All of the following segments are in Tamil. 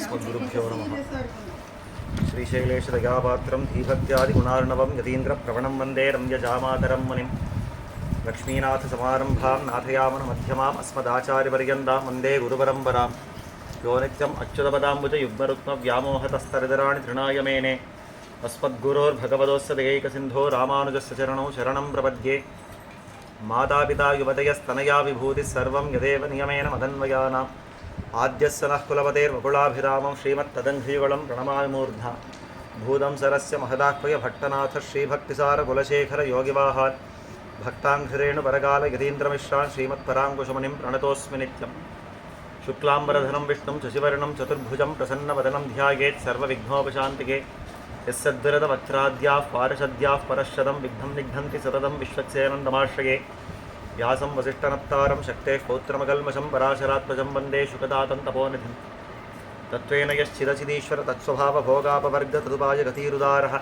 अस्मद्गुरुभ्यो नमः। श्रीशैलेशदयापात्रं धीभक्त्यादिगुणार्णवं यतीन्द्रप्रवणं वन्दे रम्यजामातरं मुनिं लक्ष्मीनाथसमारम्भां नाथयामनमध्यमाम् अस्मदाचार्यपर्यन्तां वन्दे गुरुपरम्परां यो नित्यम् अच्युतपदाम्बुजयुग्मरुक्मव्यामोहतस्तरितराणि तृणाय मेने अस्मद्गुरोर्भगवतोस्य दयैकसिन्धो रामानुजस्य चरणौ शरणं प्रपद्ये मातापिता युवतयस्तनया विभूतिः सर्वं यदेव नियमेन मदन्वयानाम् आद्यस्य नः कुलपतेर्वकुलाभिरामं श्रीमत्तदङ्घ्रियुगलं प्रणमामि मूर्धा भूतं सरस्य महदाह्वय भट्टनाथ श्रीभक्तिसारकुलशेखर योगिवाहान् भक्ताङ्घ्रिरेणुपरकाल यतीन्द्रमिश्रान् श्रीमत्पराङ्कुशमुनिं प्रणतोऽस्मि नित्यं शुक्लाम्बरधरं विष्णुं शशिवर्णं चतुर्भुजं प्रसन्नवदनं ध्यायेत् सर्वविघ्नोपशान्तिके यस्सद्विरदवक्त्राद्याः पारषद्याः परश्शदं विघ्नं निघ्नन्ति सततं विश्वक्सेनन्दमाश्रये व्यासं वसिष्ठनप्तारं शक्तेः पौत्रमकल्मषं पराशरात्मजं वन्दे शुकदातं तपोनिधिं तत्त्वेन यश्चिदचिदीश्वर तत्स्वभावभोगापवर्ग तदुपाय गतिरुदारः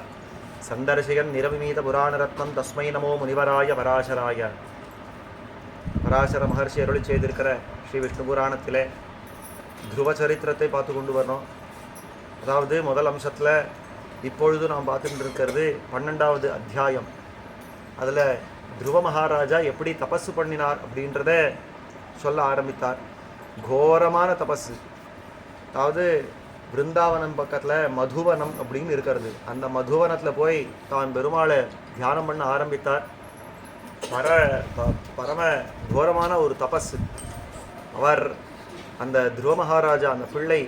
सन्दर्शयन् निरविमीतपुराणरत्नं तस्मै नमो मुनिवराय पराशराय. பராசர மகர்ஷி அருளி செய்திருக்கிற ஸ்ரீ விஷ்ணு புராணத்தில் துருவ சரித்திரத்தை பார்த்து கொண்டு வரணும். அதாவது முதல் அம்சத்தில் இப்பொழுது நாம் பார்த்துட்டு இருக்கிறது 12வது அத்தியாயம். அதில் துருவ மகாராஜா எப்படி தபஸு பண்ணினார் அப்படின்றத சொல்ல ஆரம்பித்தார். கோரமான தபஸு. அதாவது பிருந்தாவனம் பக்கத்தில் மதுவனம் அப்படின்னு இருக்கிறது. அந்த மதுவனத்தில் போய் தான் பெருமாளை தியானம் பண்ண ஆரம்பித்தார். பரம கோரமான ஒரு தபஸு. அவர் அந்த துருவ மகாராஜா அந்த பிள்ளை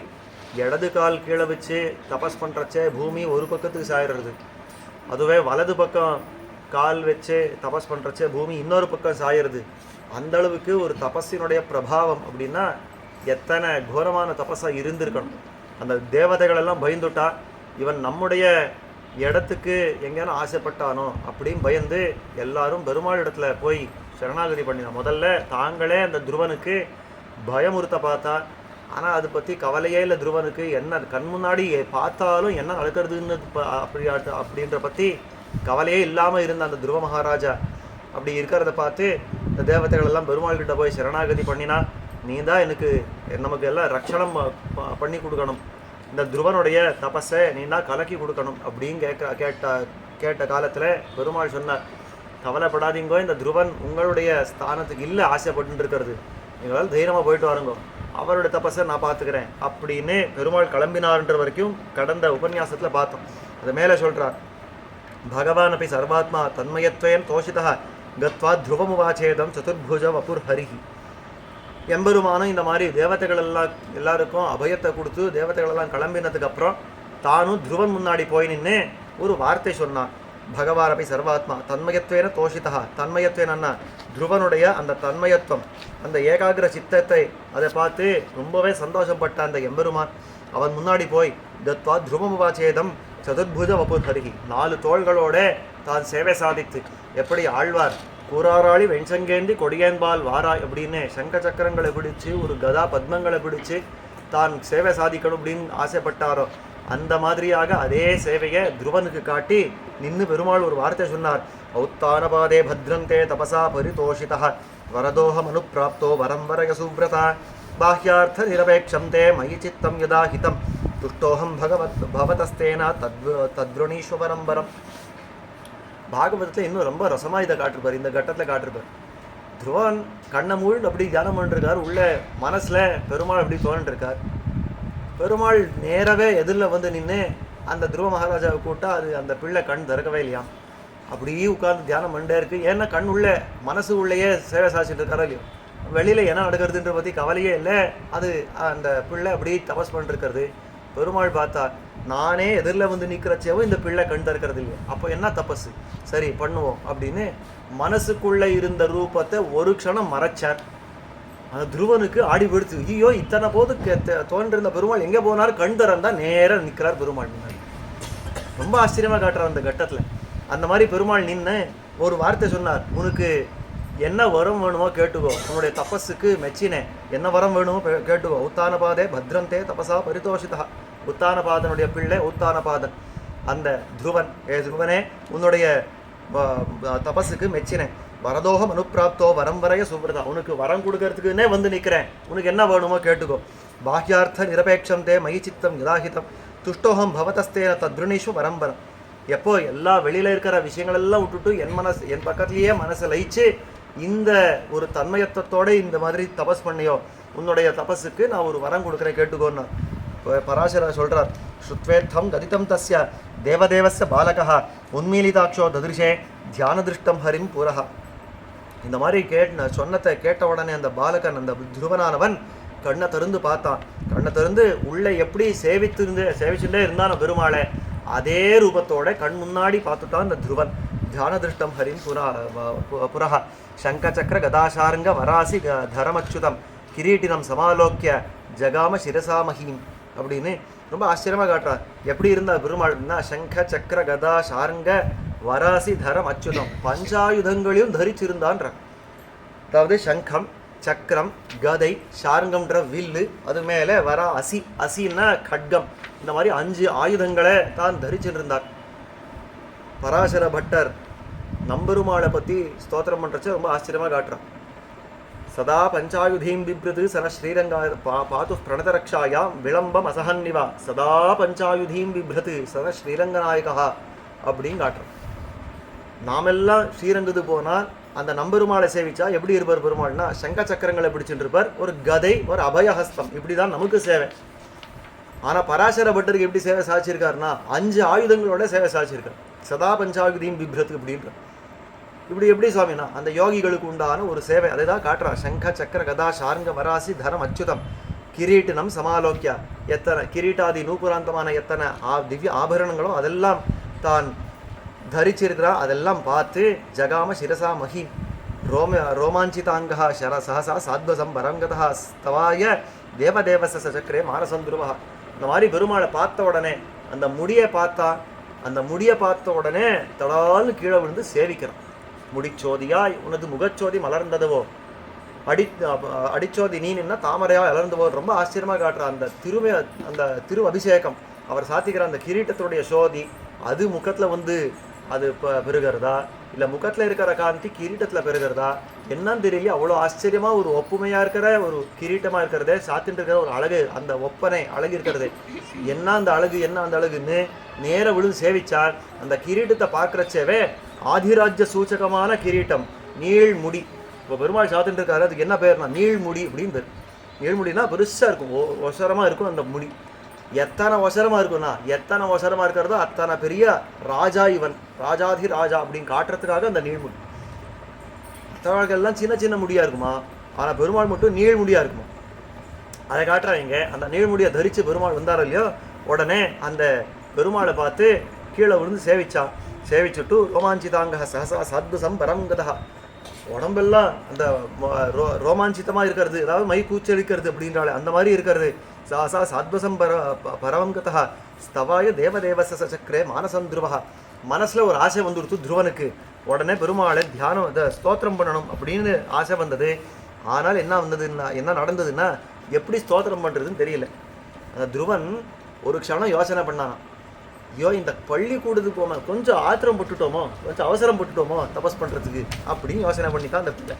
இடது கால் கீழே வச்சு தபஸ் பண்ணுறச்சே பூமி ஒரு பக்கத்துக்கு சாயிடுறது. அதுவே வலது பக்கம் கால் வச்சு தபஸ் பண்ணுறச்சே பூமி இன்னொரு பக்கம் சாயிடுது. அந்தளவுக்கு ஒரு தபஸினுடைய பிரபாவம் அப்படின்னா எத்தனை கோரமான தபஸாக இருந்திருக்கணும். அந்த தேவதைகளெல்லாம் பயந்துட்டா, இவன் நம்முடைய இடத்துக்கு எங்கேயான ஆசைப்பட்டானோ அப்படின்னு பயந்து எல்லாரும் பெருமாள் இடத்துல போய் சரணாகதி பண்ணினான். முதல்ல தாங்களே அந்த துருவனுக்கு பயமுறுத்த பார்த்தா. ஆனால் அதை பற்றி கவலையே இல்லை துருவனுக்கு. என்ன கண் முன்னாடி பார்த்தாலும் என்ன நடக்கிறதுன்னு அப்படின்ற பற்றி கவலையே இல்லாமல் இருந்த அந்த துருவ மகாராஜா அப்படி இருக்கிறத பார்த்து இந்த தேவதைகள் எல்லாம் பெருமாள்கிட்ட போய் சரணாகதி பண்ணினா, நீ தான் நமக்கு எல்லாம் ரட்சணம் பண்ணி கொடுக்கணும், இந்த துருவனுடைய தபஸை நீ தான் கலக்கி கொடுக்கணும் அப்படின்னு கேட்ட காலத்தில் பெருமாள் சொன்னார், கவலைப்படாதீங்கோ, இந்த துருவன் உங்களுடைய ஸ்தானத்துக்கு இல்லை ஆசைப்பட்டு இருக்கிறது, நீங்களால் தைரியமாக போயிட்டு வாருங்கோ, அவருடைய தபஸை நான் பார்த்துக்கிறேன் அப்படின்னு பெருமாள் கிளம்பினார்ன்ற வரைக்கும் கடந்த உபன்யாசத்தில் பார்த்தோம். அது மேலே சொல்கிறார், பகவான் அப்படி சர்வாத்மா தன்மயத்வயம் தோஷிதா கத்வா துருவமுவாச்சேதம் சதுர்புஜ வபுர் ஹரிஹி. எம்பெருமானும் இந்த மாதிரி தேவதைகள் எல்லாருக்கும் அபயத்தை கொடுத்து தேவதைகளெல்லாம் கிளம்பினதுக்கு அப்புறம் தானும் துருவன் முன்னாடி போய் நின்று ஒரு வார்த்தை சொன்னான். பகவான் அப்படி சர்வாத்மா தன்மயத்வேன தோஷிதா. தன்மயத்வேனா துருவனுடைய அந்த தன்மயத்துவம், அந்த ஏகாகிர சித்தத்தை அதை பார்த்து ரொம்பவே சந்தோஷப்பட்ட அந்த எம்பெருமான் அவன் முன்னாடி போய் தத்வா துருவமுவாச்சேதம் சதுர்புஜ வபுர் ஹரிஹி, 4 தோள்களோட தான் சேவை சாதித்து, எப்படி ஆழ்வார் கூறாராளி வெண்சங்கேந்தி கொடியேன்பால் வாராய் அப்படின்னு சங்க சக்கரங்களை பிடிச்சு ஒரு கதா பத்மங்களை பிடிச்சு தான் சேவை சாதிக்கணும் அப்படின்னு ஆசைப்பட்டாரோ அந்த மாதிரியாக அதே சேவையை துருவனுக்கு காட்டி நின்று பெருமாள் ஒரு வார்த்தை சொன்னார். ஔத்தானபாதே பத்ரந்தே தபசா பரிதோஷிதா வரதோஹ மனு பிராப்தோ வரம்பரய சுப்ரதா பாஹ்யார்த்த நிரபேட்சம் தே மயி சித்தம் யதா ஹிதம் துஷ்டோஹம் பவதஸ்தேனா தத்ருணீஸ்வரம்பரம். பாகவதத்தில் இன்னும் ரொம்ப ரசமாக இதை காட்டிருப்பார். இந்த கட்டத்தில் காட்டிருப்பார். துருவன் கண்ணை மூழ்கு அப்படி தியானம் பண்ணிருக்கார். உள்ள மனசில் பெருமாள் அப்படி தோன்றிருக்கார். பெருமாள் நேரவே எதிரில் வந்து நின்று அந்த துருவ மகாராஜாவை கூட்டா அது அந்த பிள்ளை கண் திறக்கவே இல்லையாம். அப்படியே உட்கார்ந்து தியானம் பண்ணிட்டே இருக்குது. ஏன்னா கண் உள்ளே மனசு உள்ளேயே சேவை சாதிச்சுட்டு இருக்காரோ இல்லையோ, வெளியில் என்ன நடக்கிறதுன்ற பற்றி கவலையே இல்லை. அது அந்த பிள்ளை அப்படி தபஸ் பண்ணிருக்கிறது. பெருமாள் பார்த்தா, நானே எதிரில் வந்து நிற்கிறச்சேவும் இந்த பிள்ளை கண் திறக்கிறது இல்லையா, அப்போ என்ன தபஸு, சரி பண்ணுவோம் அப்படின்னு மனசுக்குள்ளே இருந்த ரூபத்தை ஒரு க்ஷணம் மறைச்சார். அந்த துருவனுக்கு ஆடி போடுத்து. ஐயோ, இத்தனை போது தோன்றிருந்த பெருமாள் எங்கே போனார், கண் திறந்தா நேராக நிற்கிறார் பெருமாள் முன்னாடி. ரொம்ப ஆச்சரியமாக காட்டுறார் அந்த கட்டத்தில். அந்த மாதிரி பெருமாள் நின்று ஒரு வார்த்தை சொன்னார், உனக்கு என்ன வரம் வேணுமோ கேட்டுக்கோ, உன்னுடைய தபஸுக்கு மெச்சினேன், என்ன வரம் வேணுமோ கேட்டுக்கோ. உத்தானபாதே பத்ரந்தே தபசா பரிதோஷிதா. உத்தானபாதனுடைய பிள்ளை உத்தானபாதன் அந்த துருவன், துருவனே உன்னுடைய தபஸுக்கு மெச்சினேன், வரதோகம் அனுப்பிராப்தோ வரம் வரைய சுப்ரதா, உனக்கு வரம் கொடுக்கறதுக்குன்னே வந்து நிற்கிறேன், உனக்கு என்ன வேணுமோ கேட்டுக்கோ. பாஹ்யார்த்த நிரபேட்சம் தே மயி சித்தம் யதாஹிதம் துஷ்டோகம் பவதஸ்தேன தத்ருணீஷு வரம் வரம். எப்போ எல்லா வெளியில் இருக்கிற விஷயங்களெல்லாம் விட்டுட்டு என் பக்கத்துலேயே மனசை லயிச்சு இந்த ஒரு தன்மயத்தோட இந்த மாதிரி தபஸ் பண்ணியோ, உன்னுடைய தபஸுக்கு நான் ஒரு வரம் கொடுக்குறேன் கேட்டுக்கோன்னா. பராசரா சொல்கிறார், ஸ்ருத்வேத்தம் கதிதம் தஸ்ய தேவதேவஸ்ய பாலகா உன்மீலிதாட்சோ ததிருஷே தியானதிருஷ்டம் ஹரிம் புரஹா. இந்த மாதிரி சொன்னத்தை கேட்ட உடனே அந்த பாலகன், அந்த துருவனானவன் கண்ணை திறந்து பார்த்தான். கண்ணை திறந்து உள்ளே எப்படி சேவிச்சுட்டே இருந்தான பெருமாளை அதே ரூபத்தோட கண் முன்னாடி பார்த்துட்டான் இந்த துருவன். தியானதிருஷ்டம் ஹரிம் புரஹா சங்கச்சக்கர கதாசாரங்க வராசி தரமச்சுதம் கிரீட்டினம் சமாலோக்கிய ஜகாம சிரசாமஹீம் அப்படின்னு ரொம்ப ஆச்சரியமாக காட்டுறார். எப்படி இருந்தால் பெருமாள்னா சங்க சக்கர கதா சாரங்க வராசி தரம் அச்சுதம், பஞ்சாயுதங்களையும் தரிச்சிருந்தான்ற. அதாவது சங்கம், சக்கரம், கதை, சாரங்கம்ன்ற வில்லு, அது மேலே வர அசின்னா கட்கம், இந்த மாதிரி 5 ஆயுதங்களை தான் தரிச்சிருந்தார். பராசர பட்டர் நம்பெருமாளை பற்றி ஸ்தோத்திரம் பண்ணுறச்ச ரொம்ப ஆச்சரியமாக காட்டுறான். சதா பஞ்சாயுதீம் பிப்ரது சன ஸ்ரீரங்கா பாத்து பிரணதரக்ஷாயாம் விளம்பம் அசஹன்னிவா சதா பஞ்சாயுதீம் பிப்ரது சன ஸ்ரீரங்கநாயகா அப்படின்னு காட்டுறோம். நாமெல்லாம் ஸ்ரீரங்கத்துக்கு போனால் அந்த நம்பெருமாளை சேவிச்சா எப்படி இருப்பார் பெருமாள்னா, சங்க சக்கரங்களை பிடிச்சிட்டு இருப்பார், ஒரு கதை, ஒரு அபயஹஸ்தம், இப்படி தான் நமக்கு சேவை. ஆனால் பராசர பட்டருக்கு எப்படி சேவை சாதிச்சிருக்காருன்னா 5 ஆயுதங்களோட சேவை சாதிச்சிருக்கார். சதா பஞ்சாயுதீம் பிப்ரது அப்படின்ற இப்படி எப்படி சுவாமினா அந்த யோகிகளுக்கு உண்டான ஒரு சேவை அதை தான் காட்டுறான். சங்க சக்கர கதா சார்ங்க வராசி தரம் அச்சுதம் கிரீட்டினம் சமாலோக்கியா, எத்தனை கிரீட்டாதி நூபுராந்தமான எத்தனை திவ்ய ஆபரணங்களோ அதெல்லாம் தான் தரிச்சிருக்கிறான். அதெல்லாம் பார்த்து ஜகாம சிரசா மஹி ரோமாஞ்சிதாங்கா சஹசா சாத்வசம் வரங்கதா ஸ்தவாய தேவதேவச சக்கரே மானசந்துருவா. இந்த மாதிரி பெருமாளை பார்த்த உடனே அந்த முடியை பார்த்த உடனே தடால்னு கீழே விழுந்து சேவிக்கிறான். முடிச்சோதியாய் உனது முகச்சோதி மலர்ந்ததுவோ அடிச்சோதி நீ நின்னா தாமரையா இளர்ந்துவோ. ரொம்ப ஆச்சரியமாக காட்டுற அந்த திரு அபிஷேகம் அவர் சாத்திக்கிற அந்த கிரீட்டத்துடைய சோதி அது முகத்தில் வந்து அது பெருகிறதா, இல்லை முகத்தில் இருக்கிற காந்தி கிரீட்டத்தில் பெருகிறதா என்னன்னு தெரியல. அவ்வளோ ஆச்சரியமாக ஒரு ஒப்புமையாக இருக்கிற ஒரு கிரீட்டமாக இருக்கிறதே, சாத்தின்னு இருக்கிற ஒரு அழகு, அந்த ஒப்பனை அழகு இருக்கிறது. என்ன அந்த அழகுன்னு நேர விழுந்து சேவிச்சார். அந்த கிரீட்டத்தை பார்க்குறச்சேவே ஆதிராஜ்ய சூச்சகமான கிரீட்டம், நீழ்முடி. இப்போ பெருமாள் சாத்தின்னு இருக்காரு, அதுக்கு என்ன பேர்னா நீழ்முடி அப்படின்னு பேர். நீழ்முடினா பெருசாக இருக்கும், ஒசரமாக இருக்கும் அந்த முடி. எத்தனை ஒசரமாக இருக்கிறதோ அத்தனை பெரிய ராஜா இவன், ராஜாதி ராஜா அப்படின்னு காட்டுறதுக்காக அந்த நீழ்முடி. மற்றவர்கள்லாம் சின்ன சின்ன முடியாக இருக்குமா, ஆனால் பெருமாள் மட்டும் நீழ்முடியாக இருக்குமா, அதை காட்டுறாங்க. அந்த நீழ்முடியை தரித்து பெருமாள் வந்தார் இல்லையோ, உடனே அந்த பெருமாளை பார்த்து கீழே விழுந்து சேவிச்சுட்டு ரோமாஞ்சிதாங்க சஹசா சத்வசம் பரங்கதா, உடம்பெல்லாம் அந்த ரோமாஞ்சிதமாக இருக்கிறது, அதாவது மை கூச்சலிக்கிறது அப்படின்றாலே அந்த மாதிரி இருக்கிறது. சஹசா சத்வசம் பரவங்கதா ஸ்தவாய தேவதேவச சக்கரே மானசந்துருவா. மனசில் ஒரு ஆசை வந்துடுத்து துருவனுக்கு. உடனே பெருமாளை தியானம் ஸ்தோத்திரம் பண்ணணும் அப்படின்னு ஆசை வந்தது. ஆனால் என்ன நடந்ததுன்னா எப்படி ஸ்தோத்திரம் பண்ணுறதுன்னு தெரியல. அந்த துருவன் ஒரு க்ஷணம் யோசனை பண்ணானான். ஐயோ, இந்த பள்ளிக்கூடத்துக்கு போமா கொஞ்சம் ஆத்திரம் பட்டுட்டோமோ, கொஞ்சம் அவசரம் பட்டுட்டோமோ தபஸ் பண்ணுறதுக்கு அப்படின்னு யோசனை பண்ணித்தான் அந்த பிள்ளை.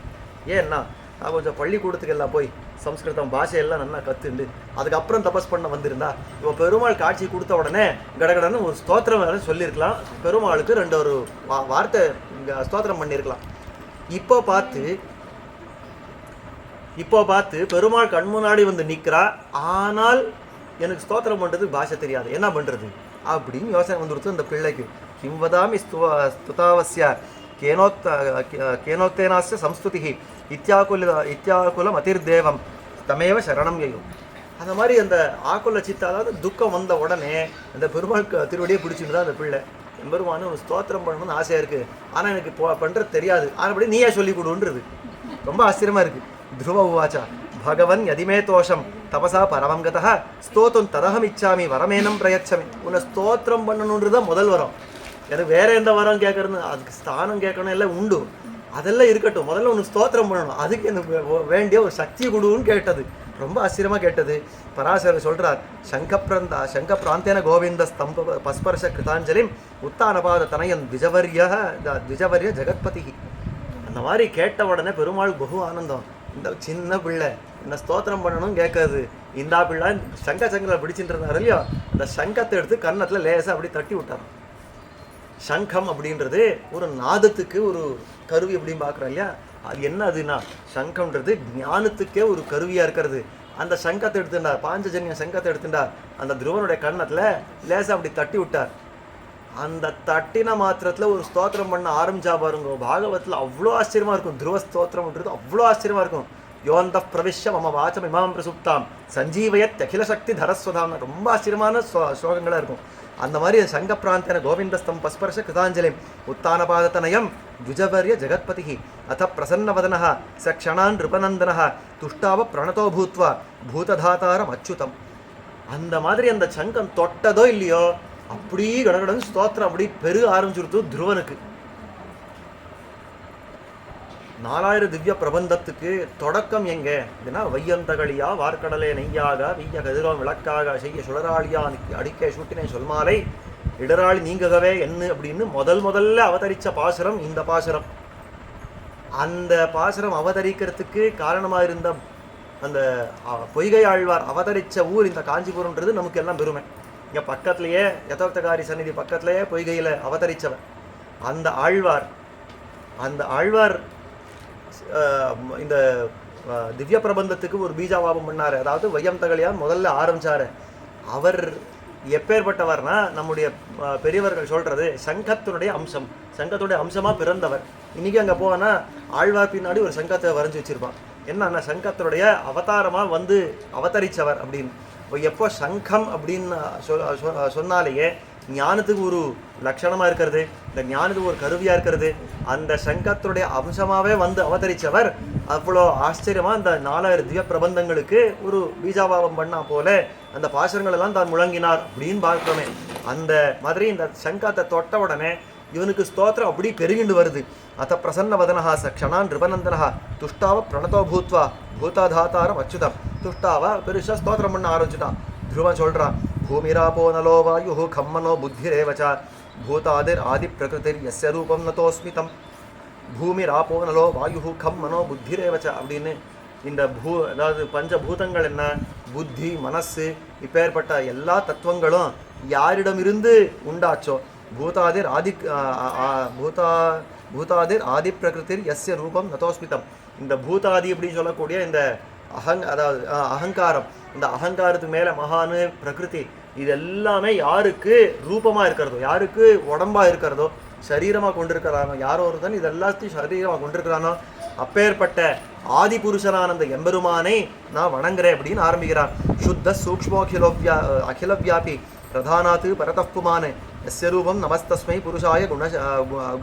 ஏன்னா நான் கொஞ்சம் பள்ளிக்கூடத்துக்கு எல்லாம் போய் சம்ஸ்கிருதம் பாஷையெல்லாம் நல்லா கற்றுண்டு அதுக்கப்புறம் தபஸ் பண்ண வந்திருந்தா இப்போ பெருமாள் காட்சி கொடுத்த உடனே கடகடன்னு ஒரு ஸ்தோத்திரம் வேறு சொல்லியிருக்கலாம், பெருமாளுக்கு 2 வார்த்தை ஸ்தோத்திரம் பண்ணியிருக்கலாம். இப்போ பார்த்து பெருமாள் கண் முன்னாடி வந்து நிற்கிறா, ஆனால் எனக்கு ஸ்தோத்திரம் பண்ணுறதுக்கு பாஷை தெரியாது, என்ன பண்ணுறது அப்படின்னு யோசனை வந்துடுத்து அந்த பிள்ளைக்கு. கிம்வதாமி ஸ்துதாவஸ்ய கேனோக்தேனாஸ்ய சம்ஸ்துதி இத்தியாகுலம் அதிர்தேவம் தமேவ சரணம் யயோ. அந்த மாதிரி அந்த ஆக்குல சித்த, அதாவது துக்கம் வந்த உடனே அந்த பெருமாள் திருவடியை பிடிச்சிட்டு தான் அந்த பிள்ளை, எம்பெருமானு ஒரு ஸ்தோத்திரம் பண்ணணும்னு ஆசையாக இருக்குது, ஆனால் எனக்கு பண்ணுறது தெரியாது, ஆனால் நீயே சொல்லி கொடுன்றது. ரொம்ப ஆச்சரியமாக இருக்குது. த்ருவ உவாச்சா பகவன் யதிமே தோஷம் தபசா பரமம் கதா ஸ்தோத்தும் ததகம் இச்சாமி வரமேனம் பிரயச்சமி. உன்னை ஸ்தோத்திரம் பண்ணணுன்றது தான் முதல் வரம். எனக்கு வேற எந்த வரம் கேட்கறது, அதுக்கு ஸ்தானம் கேட்கணும் எல்லாம் உண்டு, அதெல்லாம் இருக்கட்டும், முதல்ல உனக்கு ஸ்தோத்திரம் பண்ணணும், அதுக்கு எனக்கு வேண்டிய ஒரு சக்தி கொடுன்னு கேட்டது. ரொம்ப ஆச்சரியமாக கேட்டது. பராசரர் சொல்கிறார், சங்கப்பிராந்தேன கோவிந்த ஸ்தம்ப பஸ்பர்ஷ கிருதாஞ்சலிம் உத்தானபாத தனயன் திஜவர்ய ஜெகத்பதி. அந்த மாதிரி கேட்ட உடனே பெருமாள் பகு ஆனந்தம். இந்த சின்ன பிள்ளை என்ன ஸ்தோத்திரம் பண்ணணும் கேட்காது, இந்தா பிள்ளை சங்க சங்கரை பிடிச்சிட்டு இருந்தாரு இல்லையோ, அந்த சங்கத்தை எடுத்து கன்னத்தில் லேசாக அப்படி தட்டி விட்டார். சங்கம் அப்படின்றது ஒரு நாதத்துக்கு ஒரு கருவி அப்படின்னு பார்க்குறோம் இல்லையா, அது என்ன அதுன்னா சங்கம்ன்றது ஞானத்துக்கே ஒரு கருவியாக இருக்கிறது. அந்த சங்கத்தை எடுத்துட்டார், பாஞ்சஜன்ய சங்கத்தை எடுத்துட்டார், அந்த துருவனுடைய கன்னத்தில் லேசாக அப்படி தட்டி விட்டார். அந்த தட்டின மாத்திரத்தில் ஒரு ஸ்தோத்திரம் பண்ண ஆரம்பிச்சா பாருங்க, பாகவத்தில் அவ்வளோ ஆச்சரியமாக இருக்கும். துருவ ஸ்தோத்திரம்ன்றது அவ்வளோ ஆச்சரியமாக இருக்கும். யோந்த பிரவிஷ்ய மம வாச்சம் இமாம் பிரசுப்தாம் சஞ்சீவயத் அகில சக்தி தரஸ்வதாம், ரொம்ப ஆச்சரியமான ஸ்லோகங்களாக இருக்கும். அந்த மாதிரி சங்க பிராந்தன கோவிந்தஸ்தம் பஸ்பர்ஷ கிருதாஞ்சலிம் உத்தானபாதத்தனயம் த்விஜவர்ய ஜெகத்பதி அத பிரசன்னவதன ச க்ஷணான் நிருபநந்தன துஷ்டாவ பிரணதோ பூத்வா பூததாதாரம் அச்சுதம். அந்த மாதிரி அந்த சங்கம் தொட்டதோ இல்லையோ அப்படி கடகடன் ஸ்தோத்திரம் அப்படி பெருக ஆரம்பிச்சுடுத்து துருவனுக்கு. 4000 திவ்ய பிரபந்தத்துக்கு தொடக்கம் எங்க இதுனா, வையந்தகளியா வார்க்கடலே நெய்யாக வீய கதிரோம் விளக்காக செய்ய சுடராளியா அடிக்க சூட்டினை சொல்மாலை இடராளி நீங்ககவே என்ன அப்படின்னு முதல்ல அவதரித்த பாசுரம் இந்த பாசுரம். அந்த பாசுரம் அவதரிக்கிறதுக்கு காரணமாக இருந்த அந்த பொய்கை ஆழ்வார் அவதரித்த ஊர் இந்த காஞ்சிபுரம்ன்றது நமக்கு எல்லாம் பெருமை. இங்கே பக்கத்துலேயே யதோக்தகாரி சந்நிதி பக்கத்துலேயே பொய்கையில் அவதரித்தவர் அந்த ஆழ்வார் இந்த திவ்ய பிரபந்தத்துக்கு ஒரு பீஜாவாபம் பண்ணார். அதாவது வையம் தகலியார் முதல்ல ஆரம்பித்தார். அவர் எப்பேற்பட்டவர்னா, நம்முடைய பெரியவர்கள் சொல்கிறது சங்கத்தினுடைய அம்சம், சங்கத்துடைய அம்சமாக பிறந்தவர். இன்றைக்கி அங்கே போனால் ஆழ்வார் பின்னாடி ஒரு சங்கத்தை வரைஞ்சி வச்சுருப்பான். என்னன்னா சங்கத்தினுடைய அவதாரமாக வந்து அவதரித்தவர் அப்படின்னு. எப்போ சங்கம் அப்படின்னு சொன்னாலேயே ஞானத்துக்கு ஒரு லட்சணமாக இருக்கிறது, இந்த ஞானத்துக்கு ஒரு கருவியாக இருக்கிறது. அந்த சங்கத்துடைய அம்சமாகவே வந்து அவதரித்தவர். அவ்வளோ ஆச்சரியமாக இந்த 4000 திவ்ய பிரபந்தங்களுக்கு ஒரு பீஜாபாவம் பண்ணா போல அந்த பாசனங்கள் எல்லாம் தான் முழங்கினார் அப்படின்னு பார்க்கிறோமே. அந்த மாதிரி இந்த சங்கத்தை தொட்ட உடனே இவனுக்கு ஸ்தோத்திரம் அப்படி பெருகிண்டு வருது. அத்த பிரசன்ன வதனஹா சக்ஷணான் நிருபநந்தனஹா துஷ்டாவ பிரணதோ பூத்வா பூதாதாத்தாரம் அச்சுதம். துஷ்டாவா பெருசா ஸ்தோத்திரம் பண்ண ஆரம்பிச்சுட்டான். துருவன் சொல்கிறான், பூமிராபோ நலோ வாயு கம்மனோ புத்திரேவச்சா பூதாதிர் ஆதி பிரகிருதிர் யஸ்ய ரூபம் நதோஸ்மிதம். பூமிராபோ நலோ வாயு கம்மனோ புத்திரேவச்சா அப்படின்னு இந்த அதாவது பஞ்சபூதங்கள் என்ன, புத்தி மனசு இப்பேற்பட்ட எல்லா தத்துவங்களும் யாரிடமிருந்து உண்டாச்சோ, பூதாதிர் ஆதி பிரகிருதிர் யஸ்ய ரூபம் நதோஸ்மிதம். இந்த பூதாதி அப்படின்னு சொல்லக்கூடிய இந்த அதாவது அகங்காரம், இந்த அகங்காரத்துக்கு மேலே மகானு பிரகிருதி, இது எல்லாமே யாருக்கு ரூபமாக இருக்கிறதோ, யாருக்கு உடம்பாக இருக்கிறதோ, சரீரமாக கொண்டிருக்கிறானோ, யாரோ ஒருத்தன் இது எல்லாத்தையும் சரீரமாக கொண்டிருக்கிறானோ அப்பேற்பட்ட ஆதி புருஷனான அந்த எம்பெருமானை நான் வணங்குறேன் அப்படின்னு ஆரம்பிக்கிறான். சுத்த அகிலவியாபி பிரதானாத்து பரதப்புமானு எஸ்ய ரூபம் நமஸ்தஸ்மை புருஷாய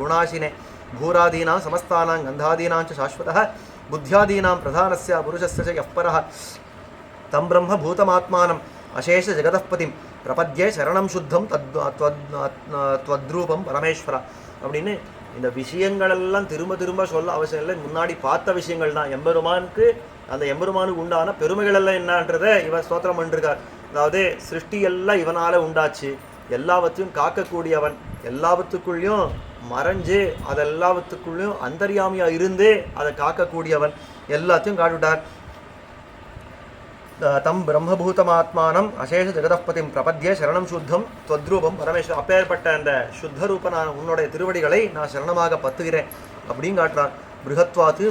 குணாசினே பூராதீனாம் சமஸ்தானாம் கந்தாதீனாம் ச சாஸ்வதः புத்தியாதீனாம் பிரதானஸ்ய புருஷஸ்ய யः பரः தம் பிரம்ம பூதமாத்மானம் அசேஷ ஜெகதப்பதிம் பிரபத்யே சரணம் சுத்தம் தத்ரூபம் பரமேஸ்வரா அப்படின்னு இந்த விஷயங்களெல்லாம் திரும்ப சொல்ல அவசியம் இல்லை. முன்னாடி பார்த்த விஷயங்கள் தான். எம்பெருமானுக்கு அந்த எம்பெருமானுக்கு உண்டான பெருமைகள் எல்லாம் என்னன்றதை இவன் ஸ்தோத்திரம் பண்ணிருக்கார். அதாவது சிருஷ்டி எல்லாம் இவனால உண்டாச்சு, எல்லாவற்றையும் காக்கக்கூடியவன், எல்லாவற்றுக்குள்ளேயும் மறைஞ்சு அதெல்லாவற்றுக்குள்ளேயும் அந்தர்யாமியா இருந்து அதை காக்கக்கூடியவன், எல்லாத்தையும் காட்டுட்டார். தம் பிரம்மபூதமாத்மானம் அசேஷ ஜெகதப்பதிம் பிரபத்யே சரணம் சுத்தம் துவத்ரூபம் பரமேஸ்வரன். அப்பேற்பட்ட அந்த சுத்த ரூபனான உன்னுடைய திருவடிகளை நான் சரணமாக பத்துகிறேன் அப்படின்னு காட்டுறான். பிருகத்வாத்து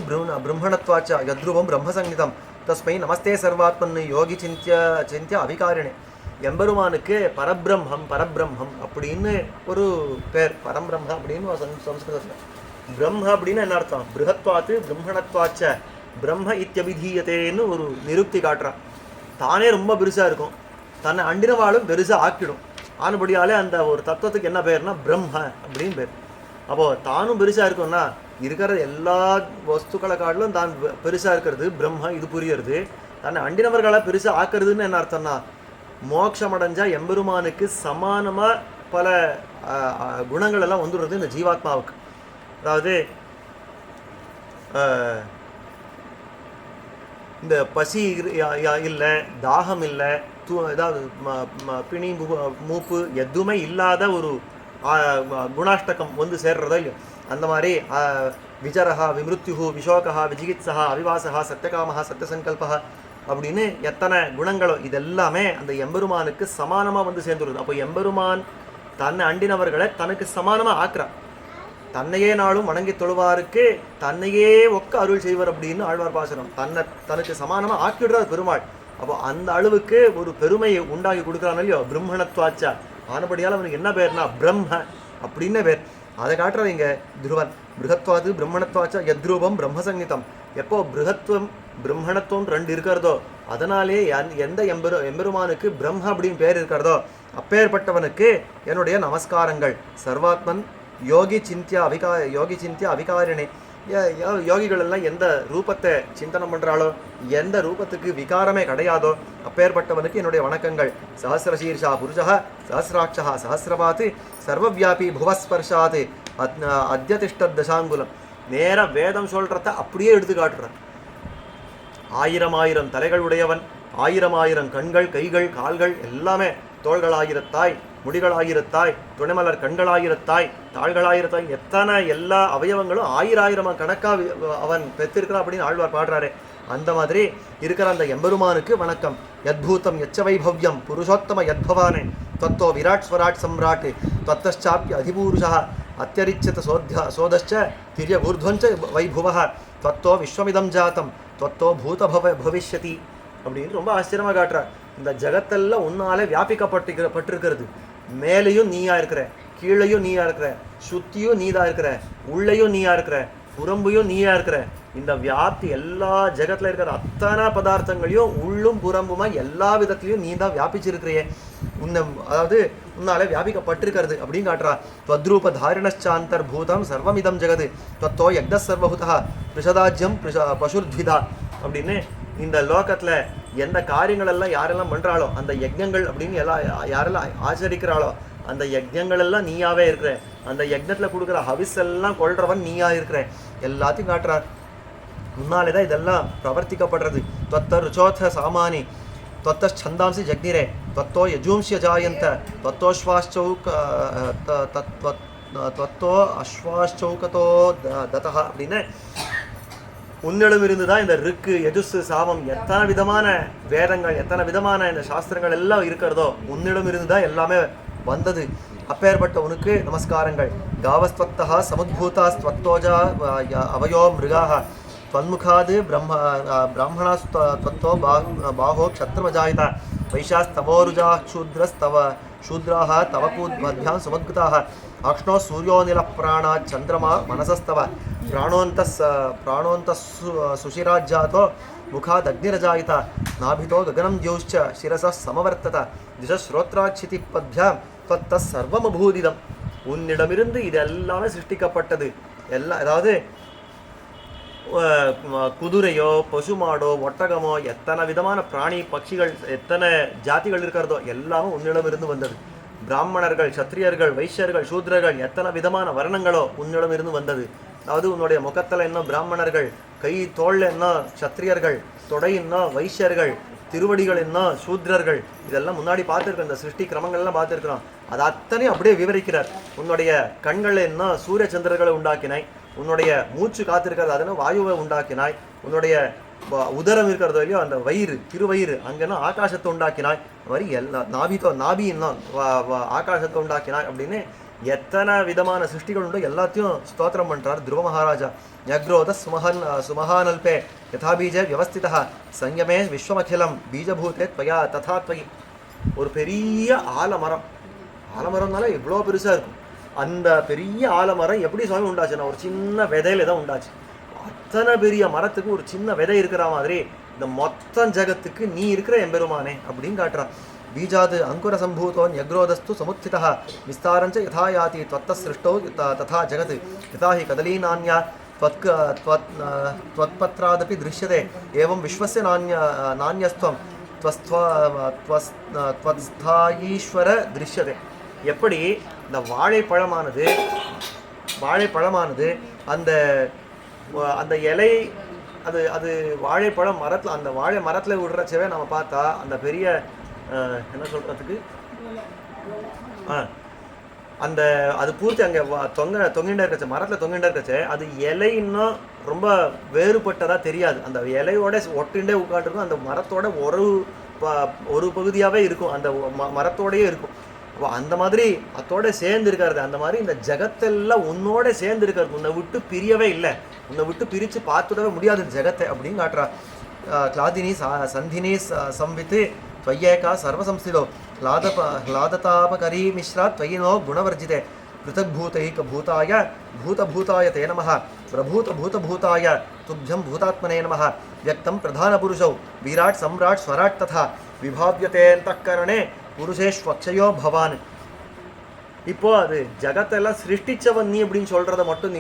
பிரம்மணத்வாச்ச யத்ரூபம் பிரம்மசங்கிதம் தஸ்மை நமஸ்தே சர்வாத்மன் யோகி சிந்திய அபிகாரிணே. எம்பெருமானுக்கு பரபிரம்மம் அப்படின்னு ஒரு பேர். பரம்பிரம்ம அப்படின்னு சம்ஸ்கிருதத்தில். பிரம்ம அப்படின்னு என்ன அர்த்தம்? பிருகத்வாத்து பிரம்மணத்வாச்ச பிரம்ம இத்தியபிதீயத்தேன்னு ஒரு நிருப்தி காட்டுறான். தானே ரொம்ப பெருசாக இருக்கும், தன்னை அண்டினவாளும் பெருசாக ஆக்கிடும். ஆனபடியாலே அந்த ஒரு தத்துவத்துக்கு என்ன பேர்னா பிரம்ம அப்படின்னு பேர். அப்போது தானும் பெருசாக இருக்கும்னா இருக்கிற எல்லா வஸ்துக்களை காட்டிலும் தான் பெருசாக இருக்கிறது பிரம்ம. இது புரியுறது. தன்னை அண்டினவர்களை பெருசாக ஆக்கிறதுன்னு என்ன அர்த்தம்னா, மோட்சம் அடைஞ்சா எம்பெருமானுக்கு சமானமாக பல குணங்கள் எல்லாம் வந்துடுறது இந்த ஜீவாத்மாவுக்கு. அதாவது இந்த பசி இல்லை, தாகம் இல்லை, ஏதாவது பிணி மூப்பு எதுவுமே இல்லாத ஒரு குணாஷ்டகம் வந்து சேர்றதோ இல்லையோ அந்த மாதிரி விஜரஹா விமிருத்யுஹு விஷோகா விஜிகித்ஸா அவிவாசகா சத்தியகாமஹா சத்தியசங்கல்பா அப்படின்னு எத்தனை குணங்களோ இதெல்லாமே அந்த எம்பெருமானுக்கு சமானமாக வந்து சேர்ந்துருது. அப்போ எம்பெருமான் தன்னை அண்டினவர்களை தனக்கு சமானமாக ஆக்குறான். தன்னையே நாளும் வணங்கி தொழுவாருக்கு தன்னையே ஒக்க அருள் செய்வர் அப்படின்னு ஆழ்வார் பாசனம். தனக்கு சமானமாக ஆக்கிடுறார் பெருமாள். அப்போ அந்த அளவுக்கு ஒரு பெருமையை உண்டாக்கி கொடுக்குறான் இல்லையோ பிரம்மணத்வாச்சா. ஆனபடியால் அவனுக்கு என்ன பேர்னா பிரம்ம அப்படின்னு பேர். அதை காட்டுறது இங்கே துருவன். பிருகத்வாது பிரம்மணத்வாச்சா யத்ரூபம் பிரம்மசங்கீதம். எப்போ பிருகத்துவம் பிரம்மணத்துவம் ரெண்டு இருக்கிறதோ அதனாலே எந்த எம்பெருமானுக்கு பிரம்ம அப்படின்னு பேர் இருக்கிறதோ அப்பேற்பட்டவனுக்கு என்னுடைய நமஸ்காரங்கள். சர்வாத்மன் யோகி சிந்தியா அவிகாரிணி. யோகிகள் எல்லாம் எந்த ரூபத்தை சிந்தனம் பண்ணுறாளோ எந்த ரூபத்துக்கு விகாரமே கிடையாதோ அப்பேற்பட்டவனுக்கு என்னுடைய வணக்கங்கள். சஹசிரசீர்ஷா புருஷா சஹசிராட்சா சஹசிரபாத்து சர்வவியாபி புவஸ்பர்ஷாத் அத்தியதிஷ்ட தசாங்குலம். நேராக வேதம் சொல்கிறத அப்படியே எடுத்து காட்டுறான். 1000 தலைகள் உடையவன், 1000 கண்கள் கைகள் கால்கள் எல்லாமே, தோள்களாயிரத்தாய் முடிகளாயிரத்தாய் துணைமலர் கண்களாயிரத்தாய் தாள்களாயிரத்தாய் எத்தனை எல்லா அவயவங்களும் 1000 கணக்காக அவன் பெற்றிருக்கிறான் அப்படின்னு ஆழ்வார் பாடுறாரு. அந்த மாதிரி இருக்கிற அந்த எம்பெருமானுக்கு வணக்கம். யத்பூதம் யச்ச வைபவ்யம் புருஷோத்தம யத்பவானே தத்தோ விராட் ஸ்வராட் சம்ராட் தத்தச்சாப்பிய அதிபூருஷா அத்தியரிச்சத சோதச்ச திரிய ஊர்ಧ್ವಂಚ வைபுவः தத்தோ விஸ்வமிதம் ஜாத்தம் தத்தோ பூத பவிஷ்யதி அப்படின்னு ரொம்ப ஆச்சரியமாக காட்டுறார். இந்த ஜகத்தெல்லாம் உன்னாலே வியாபிக்கப்பட்டிருக்கிறது. மேலேயும் நீயா இருக்கிற, கீழையும் நீயா இருக்கிற, சுத்தியும் நீதா இருக்கிற, உள்ளேயும் நீயா இருக்கிற, புறம்பையும் நீயா இருக்கிற. இந்த வியாப்தி எல்லா ஜகத்தில் இருக்கிற அத்தனை பதார்த்தங்களையும் உள்ளும் புறம்புமா எல்லா விதத்துலையும் நீ தான் வியாபிச்சிருக்கிறியே. அதாவது உன்னாலே வியாபிக்கப்பட்டிருக்கிறது அப்படின்னு காட்டுறா. त्वद्रूप धारिणश्चान्तर्भूतं सर्वमिदं जगत् त्वत्तो यज्ञः सर्वभूतः பிருஷதாஜ்யம் பசுர்த்விதா அப்படின்னு இந்த லோகத்தில் எந்த காரியங்கள் எல்லாம் யாரெல்லாம் பண்ணுறாளோ அந்த யஜ்ஞங்கள் அப்படின்னு யாரெல்லாம் ஆச்சரிக்கிறாளோ அந்த யஜ்ஞங்கள் எல்லாம் நீயாவே இருக்கிற. அந்த யஜ்ஞத்தில் கொடுக்குற ஹவிஸ் எல்லாம் கொள்றவன் நீயா இருக்கிற. எல்லாத்தையும் காட்டுறார். முன்னாலே தான் இதெல்லாம் பிரவர்த்திக்கப்படுறது. त्वत्त ருச்சோத சாமானி त्वत्त छन्दांसि जग्निरे त्वत्तो यजूंस्य जायन्त त्वत्तो अश्वाश्चौकतो दतः அப்படின்னு உன்னிடம் இருந்து தான் இந்த ருக்கு யஜுஸ் சாமம் எத்தனை விதமான வேதங்கள் எத்தனை விதமான இந்த சாஸ்திரங்கள் எல்லாம் இருக்கிறதோ உன்னிடம் இருந்து தான் எல்லாமே வந்தது. அப்பேற்பட்ட உனக்கு நமஸ்காரங்கள். காவஸ்த்வத்தः சமுத்பூதாஸ்த்வத்தோஜா அவயோ மிருகாः त्वन्मुखाद् ब्राह्मणास्त्वत्तो बाहो क्षत्रमजायिता वैशास्तवोरुजाः शूद्राः तव पूद्भ्यां समुद्गताः अक्ष्णो सूर्योनिलप्राणात् चन्द्रमा मनसस्तव प्राणोऽन्तः सुशिराज्जातो मुखादग्निरजायिता नाभितो गगनं द्यौश्च शिरसः समवर्तत दिशश्रोत्राक्षितिपद्भ्यां त्वत्तः सर्वमभूदिदम्. உன்னிடமிருந்து இது எல்லாமே சிருஷ்டிக்கப்பட்டது. அதாவது குதிரையோ பசுமாடோ ஒட்டகமோ எத்தனை விதமான பிராணி பட்சிகள் எத்தனை ஜாதிகள் இருக்கிறதோ எல்லாமே உன்னிடமிருந்து வந்தது. பிராமணர்கள் சத்திரியர்கள் வைஷ்யர்கள் சூத்ரர்கள் எத்தனை விதமான வர்ணங்களோ உன்னிடமிருந்து வந்தது. அதாவது உன்னுடைய முகத்தில் இன்னும் பிராமணர்கள், கை தோளில் இன்னும் சத்திரியர்கள், தொடை இன்னும் வைஷ்யர்கள், திருவடிகள் இன்னும் சூத்ரர்கள். இதெல்லாம் முன்னாடி பார்த்துருக்கோம். இந்த சிருஷ்டி கிரமங்கள்லாம் பார்த்துருக்குறோம். அது அத்தனையும் அப்படியே விவரிக்கிறார். உன்னுடைய கண்களில் இன்னும் சூரிய சந்திரர்களை உண்டாக்கினாய். உன்னுடைய மூச்சு காத்திருக்கிறது அதனால் வாயுவை உண்டாக்கினாய். உன்னுடைய உதரம் இருக்கிறதோ இல்லையோ அந்த வயிறு திருவயிறு அங்கேனா ஆகாசத்தை உண்டாக்கினாய். அது மாதிரி நாபி இன்னும் ஆகாசத்தை உண்டாக்கினாய் அப்படின்னு எத்தனை விதமான சிருஷ்டிகள் உண்டோ எல்லாத்தையும் ஸ்தோத்திரம் பண்ணுறார் துருவ மகாராஜா. யக்ரோத சுமஹானல்பே யதாபீஜ வியவஸ்திதா சங்கமே விஸ்வமகிலம் பீஜபூதே त्वया ததா त्वयि. ஒரு பெரிய ஆலமரம்னால எவ்வளோ பெருசாக இருக்கும். அந்த பெரிய ஆலமரம் எப்படி சுவாமி உண்டாச்சுன்னா ஒரு சின்ன விதையில தான் உண்டாச்சு. அத்தனை பெரிய மரத்துக்கு ஒரு சின்ன விதை இருக்கிற மாதிரி இந்த மொத்த ஜகத்துக்கு நீ இருக்கிற எம்பெருமானே அப்படின்னு காட்டுறான். பீஜாது அங்குர சம்பூதோன் யக்ரோதஸ்து சமுத்திதா விஸ்தாரஞ்ச யதா யாதி त्वत्त सृष्टौ तथा जगत् यथा हि कदलीनान्या त्वत्पत्रादपि दृश्यते एवं विश्वस्य नान्यस्त्वं त्वत्स्थायीश्वर दृश्यते. எப்படி இந்த வாழைப்பழமானது அந்த அந்த இலை அது வாழைப்பழம் மரத்தில் அந்த வாழை மரத்தில் விடுறச்சவே நம்ம பார்த்தா அந்த பெரிய என்ன சொல்கிறதுக்கு அந்த அது பூர்த்தி அங்கே தொங்கிண்டே இருக்கச்சு, மரத்தில் தொங்கிண்டே இருக்கச்சு, அது இலை இன்னும் ரொம்ப வேறுபட்டதாக தெரியாது. அந்த இலையோட ஒட்டுண்டே உட்காந்துருக்கும், அந்த மரத்தோட ஒரு பகுதியாகவே இருக்கும், அந்த மரத்தோடையே இருக்கும். அப்போ அந்த மாதிரி அதோட சேர்ந்து இருக்காரு. அந்த மாதிரி இந்த ஜகத்தெல்லாம் உன்னோட சேர்ந்து இருக்காரு, உன்னை விட்டு பிரியவே இல்லை, உன்னை விட்டு பிரித்து பார்த்துடவே முடியாது ஜெகத்தை அப்படின்னு காட்டுறா. கிளாதினி சந்தினி சம்வித்து त्वय्येका सर्वसंस्थितो ह्लादतापकरी मिश्रा त्वयिनो गुणवर्जिते पृथग्भूतैकभूताय भूतभूताय ते नमः प्रभूतभूतभूताय तुभ्यं भूतात्मने नमः व्यक्तं प्रधानपुरुषौ विराट् सम्राट् स्वराट् तथा विभाव्यतेऽन्तःकरणे पुरुषेष्वक्षयो भवान्. இப்போ அது ஜகத்தெல்லாம் சிருஷ்டிச்சவன் நீ அப்படின்னு சொல்கிறத மட்டும்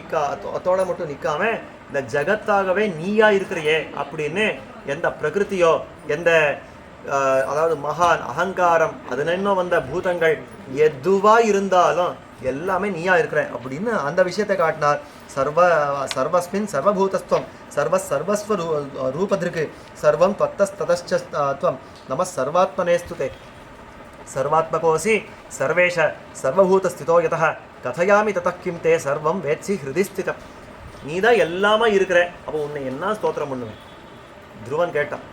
அதோட மட்டும் நிற்காம இந்த ஜகத்தாகவே நீயா இருக்கிறியே அப்படின்னு எந்த பிரகிருதியோ எந்த அதாவது மகான் அகங்காரம் அதுன்னு வந்த பூதங்கள் எதுவா இருந்தாலும் எல்லாமே நீயா இருக்கிற அப்படின்னு அந்த விஷயத்தை காட்டினார். சர்வஸ்மின் சர்வபூதஸ்துவம் சர்வஸ்வ ரூபதிருக்கு சர்வம் त्वत्तस्ततश्च நம சர்வாத்மனேஸ்துதே சர்வாத்மகோசி சர்வேஷ சர்வபூதஸ்திதோ யதः கதையாமி ததः கிம் தே சர்வம் வேத்சி ஹிருதி ஸ்திதம். நீ தான் எல்லாமே இருக்கிற, அப்போ உன்னை என்ன ஸ்தோத்திரம் பண்ணுவேன்? துருவன் கேட்டான்.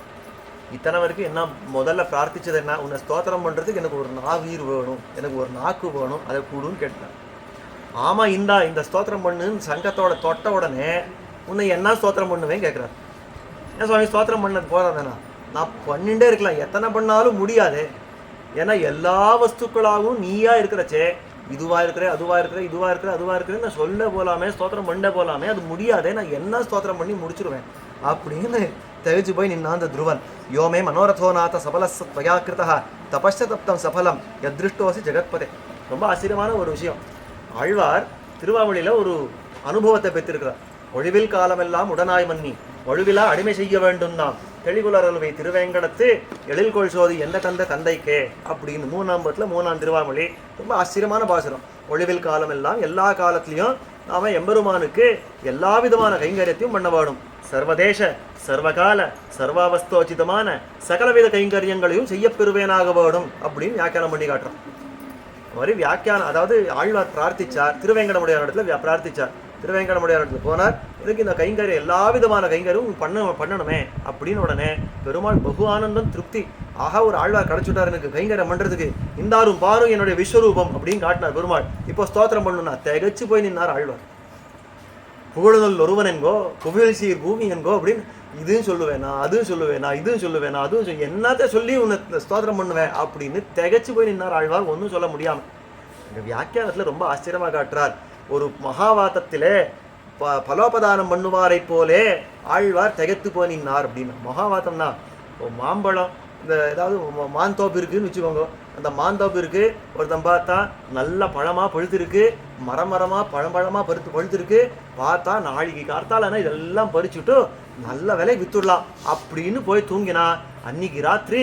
இத்தனை வரைக்கும் என்ன முதல்ல பிரார்த்திச்சது என்ன? உன்னை ஸ்தோத்திரம் பண்ணுறதுக்கு எனக்கு ஒரு நாவீர் வேணும், எனக்கு ஒரு நாக்கு வேணும், அதை கூடுன்னு கேட்டேன். ஆமாம் இந்த ஸ்தோத்திரம் பண்ணுன்னு சங்கத்தோட தொட்ட உடனே உன்னை என்ன ஸ்தோத்திரம் பண்ணுவேன் கேட்குறாரு. ஏன் சுவாமி ஸ்தோத்திரம் பண்ணது போதாதானா? நான் பண்ணிகிட்டே இருக்கலாம், எத்தனை பண்ணாலும் முடியாது. ஏன்னா எல்லா வஸ்துக்களாகவும் நீயா இருக்கிறச்சே, இதுவாக இருக்கிற அதுவாக இருக்கிற இதுவாக இருக்கிற அதுவாக இருக்கிறேன்னு நான் சொல்ல போகலாமே, ஸ்தோத்திரம் பண்ண போகலாமே, அது முடியாதே, நான் என்ன ஸ்தோத்திரம் பண்ணி முடிச்சிருவேன் அப்படின்னு தெளிச்சு போய் நின்னா அந்த துருவன். யோமே மனோரதோநாத சபலஸ் त्वया कृतः தபஸ்ச தப்தம் சபலம் யத்ருஷ்டோசி ஜெகத்பதே. ரொம்ப ஆச்சரியமான ஒரு விஷயம். ஆழ்வார் திருவாவளியில் ஒரு அனுபவத்தை பெற்றிருக்கிறார். ஒழிவில் காலமெல்லாம் உடனாய் மன்னி ஒழிவிலா அடிமை செய்ய வேண்டும் தான் தெளிகுலரல்வை திருவேங்கடத்து எழில்கொள் சோதி எந்த தந்த தந்தைக்கே அப்படின்னு 3ஆம் பத்தில் 3ஆம் திருவாமொழி. ரொம்ப ஆச்சரியமான பாசுரம். ஒழிவில் காலம் எல்லாம் எல்லா காலத்திலையும் நாம எம்பெருமானுக்கு எல்லா விதமான கைங்கரியத்தையும் பண்ண வேணும். சர்வதேச சர்வகால சர்வாவஸ்தோச்சிதமான சகலவித கைங்கரியங்களையும் செய்ய பெறுவேனாக வேணும் அப்படின்னு வியாக்கியானம் பண்ணி காட்டுறோம். மாதிரி வியாக்கியானம், அதாவது ஆழ்வார் பிரார்த்திச்சார், திருவேங்கடமுடையார் இடத்துல பிரார்த்திச்சார். திருவேங்கடமுடையார் இடத்துல போனார், எனக்கு இந்த கைங்கரியம் எல்லா விதமான கைங்கரியும் பண்ணணுமே அப்படின்னு உடனே பெருமாள் பகு ஆனந்தம் திருப்தி. ஆகா, ஒரு ஆழ்வார் கிடச்சுட்டார் எனக்கு கைங்கரியம் பண்ணுறதுக்கு, இந்தாரும் பாரும் என்னுடைய விஸ்வரூபம் அப்படின்னு காட்டினார் பெருமாள். இப்போ ஸ்தோத்திரம் பண்ணணும்னா திகச்சு போய் நின்னார் ஆழ்வார். புகழுதல் ஒருவன் என்கோ புகழ் சீர் பூமி என்கோ அப்படின்னு இதுவும் சொல்லுவேனா அதுவும் சொல்லுவேனா இதுவும் சொல்லுவேனா அதுவும் என்னத்த சொல்லி உன்னை ஸ்தோத்திரம் பண்ணுவேன் அப்படின்னு திகச்சு போய் நின்னார் ஆழ்வார், ஒன்றும் சொல்ல முடியாமல். இந்த வியாக்கியானத்தில் ரொம்ப ஆச்சரியமாக காட்டுறார். ஒரு மகாவாதத்திலே பலோபதானம் பண்ணுவாரை போலே ஆழ்வார் திகைத்து போய் நின்னார் அப்படின்னு. மகாவாதம்னா மாம்பழம், இந்த ஏதாவது மாந்தோப்பு இருக்குன்னு வச்சுக்கோங்க, அந்த மாந்தோப்பு இருக்கு, ஒருத்தன் பார்த்தா நல்ல பழமாக பழுத்திருக்கு, மரமாக பழம்பழமாக பழுத்திருக்கு, பார்த்தா நாளைக்கு கார்த்தாலனா இதெல்லாம் பறிச்சுட்டு நல்ல விலை வித்துடலாம் அப்படின்னு போய் தூங்கினா அன்னைக்கு ராத்திரி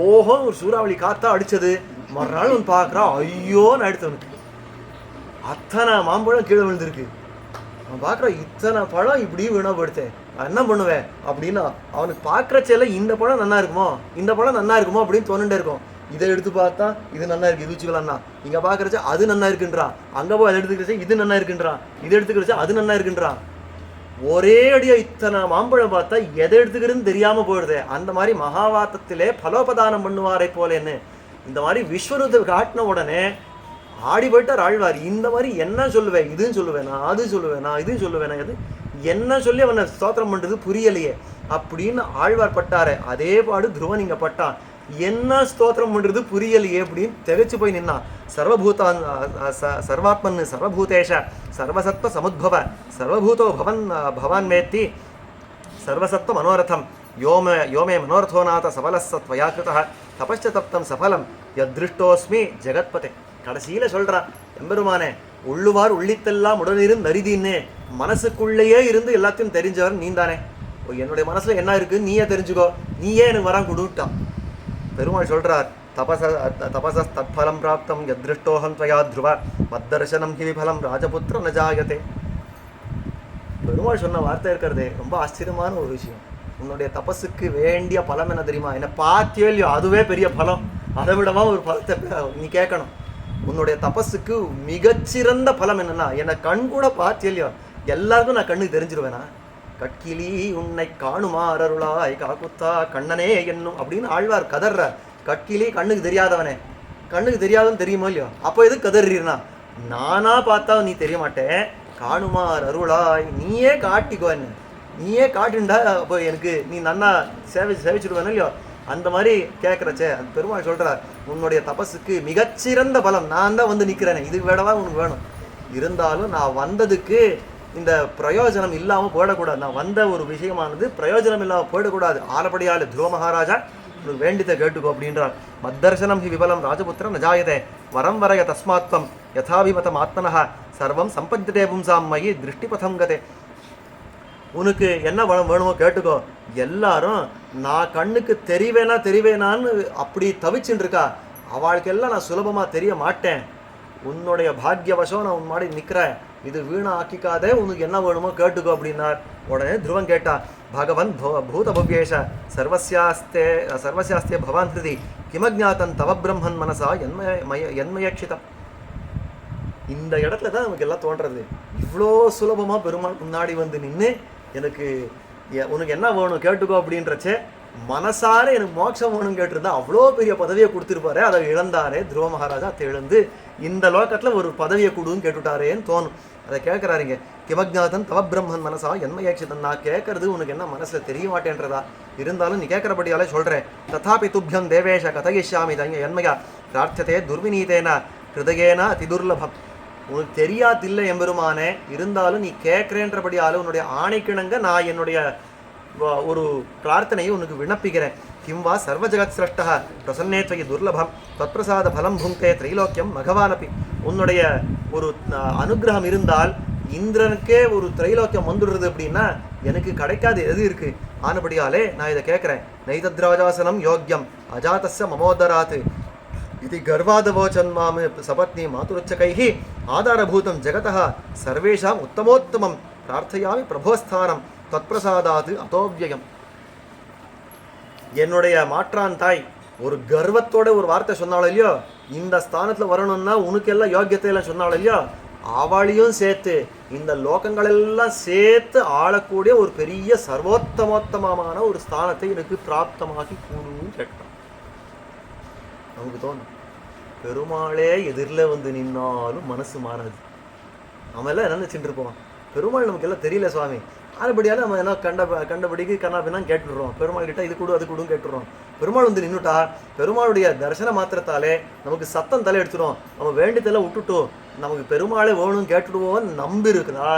ஓஹோ ஒரு சூறாவளி காத்தா அடிச்சது. மறுநாள் ஒன்று பார்க்குறா, ஐயோன்னு அடுத்தவனுக்கு அத்தனை மாம்பழம் கீழே விழுந்திருக்கு. அவன் பார்க்குறான், இத்தனை பழம் இப்படி வீணாப்படுத்தேன், நான் என்ன பண்ணுவேன் அப்படின்னா அவனுக்கு பார்க்குறச்செல்ல இந்த பழம் நல்லா இருக்குமோ இந்த பழம் நல்லா இருக்குமோ அப்படின்னு தோணுண்டே இருக்கும். இதை எடுத்து பார்த்தா இது நல்லா இருக்குது, இது வச்சுக்கலாம்னா இங்கே பார்க்குறச்ச அது நல்லா இருக்குன்றான், அங்கே போய் அதை எடுத்துக்கிறச்ச இது நல்லா இருக்குன்றான், இது எடுத்துக்கிறச்ச அது நல்லா இருக்குன்றான். ஒரே அடியாக இத்தனை மாம்பழம் பார்த்தா எதை எடுத்துக்கிறதுன்னு தெரியாமல் போயிடுது. அந்த மாதிரி மகாவாத்தத்திலே பலோபதானம் பண்ணுவாரை போலேன்னு இந்த மாதிரி விஸ்வரூபத்தை காட்டின உடனே ஆடி போயிட்டார் ஆழ்வார். இந்த மாதிரி என்ன சொல்லுவேன், இதுன்னு சொல்லுவேனா அது சொல்லுவேனா இதுவும் சொல்லுவேனா, இது என்ன சொல்லி அவனை ஸ்தோத்திரம் பண்ணுறது புரியலையே அப்படின்னு ஆழ்வார் பட்டாரே. அதே பாடு துருவன் இங்கே பட்டான். என்ன ஸ்தோத்திரம் பண்ணுறது புரியலையே அப்படின்னு திகச்சு போய் நின்னான். சர்வபூதான் சர்வாத்மன் சர்வபூதேஷ சர்வசத்வ சமுத்பவ சர்வபூதோ பவான் மேத்தி சர்வசத்வ மனோரதம் யோமே மனோரதோநாத சபலஸ்ஸ त्वया कृतः தபஸ்ச தப்தம் சபலம் யத்ருஷ்டோஸ்மி ஜெகத்பதே. கடைசியில் சொல்கிறான், எம்பெருமானே உள்ளுவார் உள்ளித்தெல்லாம் உடனிருந்து நரிதின்னு மனசுக்குள்ளேயே இருந்து எல்லாத்தையும் தெரிஞ்சவர் நீ தானே. என்னுடைய மனசில் என்ன இருக்குன்னு நீயே தெரிஞ்சுக்கோ, நீயே எனக்கு வரான் கொடுட்டான். பெருமாள் சொல்கிறார், தபச தத்ஃபலம் பிராப்தம் யத்ருஷ்டோஹம் त्वया த்ருவ மத்தர்சனம் ஹி விஃபலம் ராஜபுத்திர ந ஜாயதே. பெருமாள் சொன்ன வார்த்தை இருக்கிறதே ரொம்ப ஆச்சரியமான ஒரு விஷயம். உன்னுடைய தபஸுக்கு வேண்டிய பலம் என்ன தெரியுமா? என்ன பார்த்தியோ இல்லையோ அதுவே பெரிய பலம். அதை விடவா ஒரு பலத்தை நீ கேட்கணும். உன்னுடைய தபஸுக்கு மிகச்சிறந்த பலம் என்னன்னா, என்னை கண் கூட பார்த்தியலையோ எல்லாருக்கும் நான் கண்ணுக்கு தெரிஞ்சிருவேனா. கட்கிளி உன்னை காணுமாறருளாய் காக்குத்தா கண்ணனே என்னும் அப்படின்னு ஆழ்வார் கதர்ற. கட்கிளி கண்ணுக்கு தெரியாதவனே, கண்ணுக்கு தெரியாதவன் தெரியுமோ இல்லையோ, அப்போ எதுக்கு கதறீர்னா, நானா பார்த்தா நீ தெரிய மாட்டேன், காணுமார் அருளாய் நீயே காட்டிக்கோ, என்ன நீயே காட்டுண்டா அப்போ எனக்கு நீ நன்னா சேவிச்சுடுவேன் இல்லையோ. அந்த மாதிரி கேட்குறச்சே அந்த பெருமாள் சொல்கிறார், உன்னுடைய தபஸுக்கு மிகச்சிறந்த பலம் நான் தான் வந்து நிற்கிறேனே, இதுக்கு வேடவா உனக்கு வேணும். இருந்தாலும் நான் வந்ததுக்கு இந்த பிரயோஜனம் இல்லாமல் போயிடக்கூடாது. நான் வந்த ஒரு விஷயமானது பிரயோஜனம் இல்லாமல் போயிடக்கூடாது. ஆலப்படியால் துருவ மகாராஜா உனக்கு வேண்டியதை கேட்டுக்கோ அப்படின்றார். மத்தர்சனம் ஹி விபலம் ராஜபுத்திரம் நஜாயதே வரம் வரைய தஸ்மாத்வம் யதாபிமதம் ஆத்மனஹ சர்வம் சம்பத்திதே பும்சாம் மயி திருஷ்டிபதம் கதே. உனக்கு என்ன வளம் வேணுமோ கேட்டுக்கோ. எல்லாரும் நான் கண்ணுக்கு தெரிவேனான்னு அப்படி தவிச்சுட்டு இருக்கா, அவளுக்கெல்லாம் நான் சுலபமாக தெரிய மாட்டேன். உன்னுடைய பாக்யவசம் நான் உன் மாடி நிற்கிறேன், இது வீணா ஆக்கிக்காதே, உனக்கு என்ன வேணுமோ கேட்டுக்கோ அப்படின்னார். உடனே துருவன் கேட்டா, பகவன் பூதபவ்யேஷ சர்வசியாஸ்தே பவான் ஹிருதி கிமஜாத்தன் தவ பிரம்மன் மனசா என்மயக்ஷிதம். இந்த இடத்துல தான் நமக்கு எல்லாம் தோன்றது. இவ்வளோ சுலபமாக பெருமாள் முன்னாடி வந்து நின்று எனக்கு உனக்கு என்ன வேணும் கேட்டுக்கோ அப்படின்றச்சே, மனசார எனக்கு மோட்சம் வேணும்னு கேட்டிருந்தா அவ்வளோ பெரிய பதவியை கொடுத்துருப்பாரு. அதை இழந்தாரே துருவ மகாராஜா. அதை எழுந்து இந்த லோகத்தில் ஒரு பதவியை கொடுன்னு கேட்டுட்டாரேன்னு தோணும். அதை கேட்குறாருங்க. கிமஜாதன் தவ பிரம்மன் மனசா என்மயக்ஷிதன். நான் கேட்கறது உனக்கு என்ன மனசில் தெரிய மாட்டேன்றதா, இருந்தாலும் நீ கேட்குறபடியாலே சொல்கிறேன். ததாபி துப்பியம் தேவேஷ கதயிஷ்யாமி என்மையா பிரார்த்ததே துர்விநீதேன ஹிருதயேன அதிதுர்லபம். உனக்கு தெரியாதில்லை எம்பெருமானே, இருந்தாலும் நீ கேட்குறேன்றபடியால் உன்னுடைய ஆணைக்கிணங்க நான் என்னுடைய ஒரு பிரார்த்தனையை உனக்கு விண்ணப்பிக்கிறேன். கிம்வா சர்வஜகத் சிரஷ்டா பிரசன்னேத்வயி துர்லபம் தத்பிரசாத பலம் புங்கே திரைலோக்கியம் மகவானப்பி. உன்னுடைய ஒரு அனுகிரகம் இருந்தால் இந்திரனுக்கே ஒரு திரைலோக்கியம் வந்துடுறது அப்படின்னா எனக்கு கிடைக்காது எது இருக்கு. ஆனபடியாலே நான் இதை கேட்குறேன். நைதத்ராஜாசனம் யோக்கியம் அஜாதஸ்ய மமோதராத் இது கர்வாதவோச்சன்மாம் சபத்னி மாதுருச்சகைஹி ஆதாரபூதம் ஜெகதः சர்வேஷாம் உத்தமோத்தமம் பிரார்த்தையாமி பிரபோஸ்தானம் தத்பிரசாதாது அதோவ்யயம். என்னுடைய மாற்றான் தாய் ஒரு கர்வத்தோட ஒரு வார்த்தை சொன்னாலும் இல்லையோ, இந்த ஸ்தானத்தில் வரணும்னா உனக்கெல்லாம் யோக்கியத்தையெல்லாம் சொன்னாலும் இல்லையோ, அவளையும் சேர்த்து இந்த லோகங்களெல்லாம் சேர்த்து ஆளக்கூடிய ஒரு பெரிய சர்வோத்தமோத்தமமான ஒரு ஸ்தானத்தை எனக்கு பிராப்தமாக்கி கூடுன்னு கேட்டான். நமக்கு தோணும், பெருமாளே எதிரில் வந்து நின்னாலும் மனசு மாறாது. நம்ம எல்லாம் என்ன நினச்சிட்டு இருப்போம், பெருமாள் நமக்கு எல்லாம் தெரியல சுவாமி, அதுபடியால் நம்ம என்ன கண்டபடிக்கு கண்ணாபின்னான்னு கேட்டுடுறோம். பெருமாள் கிட்ட இது கொடு அது கொடுன்னு கேட்டுடுறோம். பெருமாள் வந்து நின்றுட்டா பெருமாளுடைய தரிசன மாத்திரத்தாலே நமக்கு சத்தம் தலை எடுத்துடும். நம்ம வேண்டியதெல்லாம் விட்டுட்டோம், நமக்கு பெருமாளே வேணும்னு கேட்டுடுவோன்னு நம்பி இருக்குதா?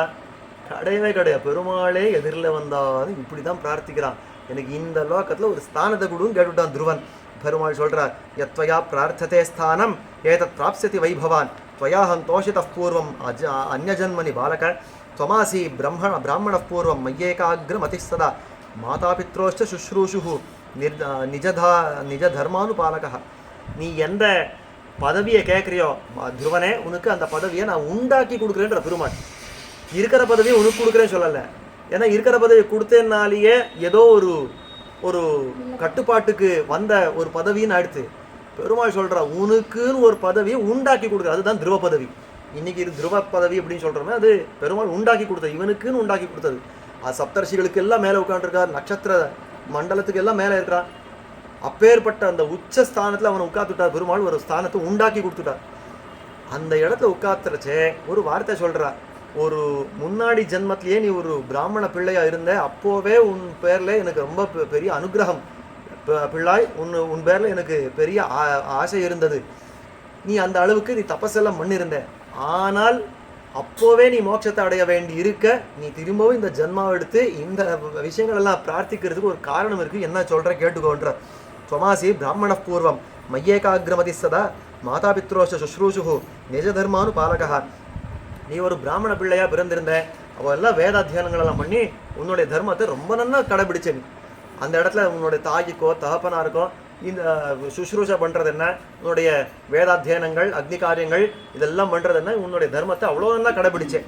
கிடையவே கிடையாது. பெருமாளே எதிரில் வந்தாலும் இப்படி தான் பிரார்த்திக்கிறான், எனக்கு இந்த லோகத்தில் ஒரு ஸ்தானத்தை கொடுன்னு கேட்டுவிட்டான் துருவன். பெருமாள் சொல்கிறார், யத்வயா பிரார்த்ததே ஸ்தானம் ஏதத் பிராப்ஸ்யதி வைபவான் त्वयाहं तोषितः पूर्वम् अन्यजन्मनि बालक त्वमासी ब्राह्मणः पूर्वं मय्येकाग्रमतिः सदा मातापित्रोश्च शुश्रूषुः நிஜதர்மானுபாலகா. நீ எந்த பதவியை கேட்குறியோ துருவனே, உனக்கு அந்த பதவியை நான் உண்டாக்கி கொடுக்குறேன்ற பெருமாள். இருக்கிற பதவியை உனக்கு கொடுக்குறேன்னு சொல்லலை. ஏன்னா இருக்கிற பதவியை கொடுத்தேன்னாலேயே ஏதோ ஒரு கட்டுப்பாட்டுக்கு வந்த ஒரு பதவின்னு அடுத்து பெருமாள் சொல்கிறா, உனக்குன்னு ஒரு பதவியை உண்டாக்கி கொடுக்குற, அதுதான் துருவ பதவி. இன்னைக்கு இது துருவ பதவி அப்படின்னு சொல்கிறோமே, அது பெருமாள் உண்டாக்கி கொடுத்தது, இவனுக்குன்னு உண்டாக்கி கொடுத்தது. அது சப்தர்ஷிகளுக்கு எல்லாம் மேலே உட்காந்துருக்கார், நட்சத்திர மண்டலத்துக்கு எல்லாம் மேலே இருக்கிறான். அப்பேற்பட்ட அந்த உச்ச ஸ்தானத்தில் அவனை உட்காந்துட்டார் பெருமாள், ஒரு ஸ்தானத்தை உண்டாக்கி கொடுத்துட்டார். அந்த இடத்துல உட்காத்துறச்சே ஒரு வார்த்தை சொல்கிறா, ஒரு முன்னாடி ஜென்மத்திலேயே நீ ஒரு பிராமண பிள்ளையாக இருந்த, அப்போவே உன் பேரில் எனக்கு ரொம்ப பெரிய அனுகிரகம் பிள்ளாய், உன் பேரில் எனக்கு பெரிய ஆசை இருந்தது. நீ அந்த அளவுக்கு நீ தபஸெல்லாம் பண்ணியிருந்த, ஆனால் அப்போவே நீ மோட்சத்தை அடைய வேண்டி இருக்க, நீ திரும்பவும் இந்த ஜென்மாவை எடுத்து இந்த விஷயங்கள் எல்லாம் பிரார்த்திக்கிறதுக்கு ஒரு காரணம் இருக்குது. என்ன சொல்கிற கேட்டுக்கோன்ற. துவமாசி பிராமண பூர்வம் மையேகாகிரமதி சதா மாதாபித்ரோஷ சுஷ்ரூஷு நிஜதர்மானு பாலகா. நீ ஒரு பிராமண பிள்ளையாக பிறந்திருந்த, அவள் எல்லாம் வேதாத்தியானங்களெல்லாம் பண்ணி உன்னுடைய தர்மத்தை ரொம்ப நல்லா கடைபிடிச்ச. நீ அந்த இடத்துல உன்னுடைய தாய்க்கோ தகப்பனாருக்கோ இந்த சுஷ்ரூஷை பண்ணுறது என்ன, உன்னுடைய வேதாத்தியனங்கள் அக்னி காரியங்கள் இதெல்லாம் பண்ணுறது என்ன, உன்னுடைய தர்மத்தை அவ்வளோ நல்லா கடைபிடிச்சேன்.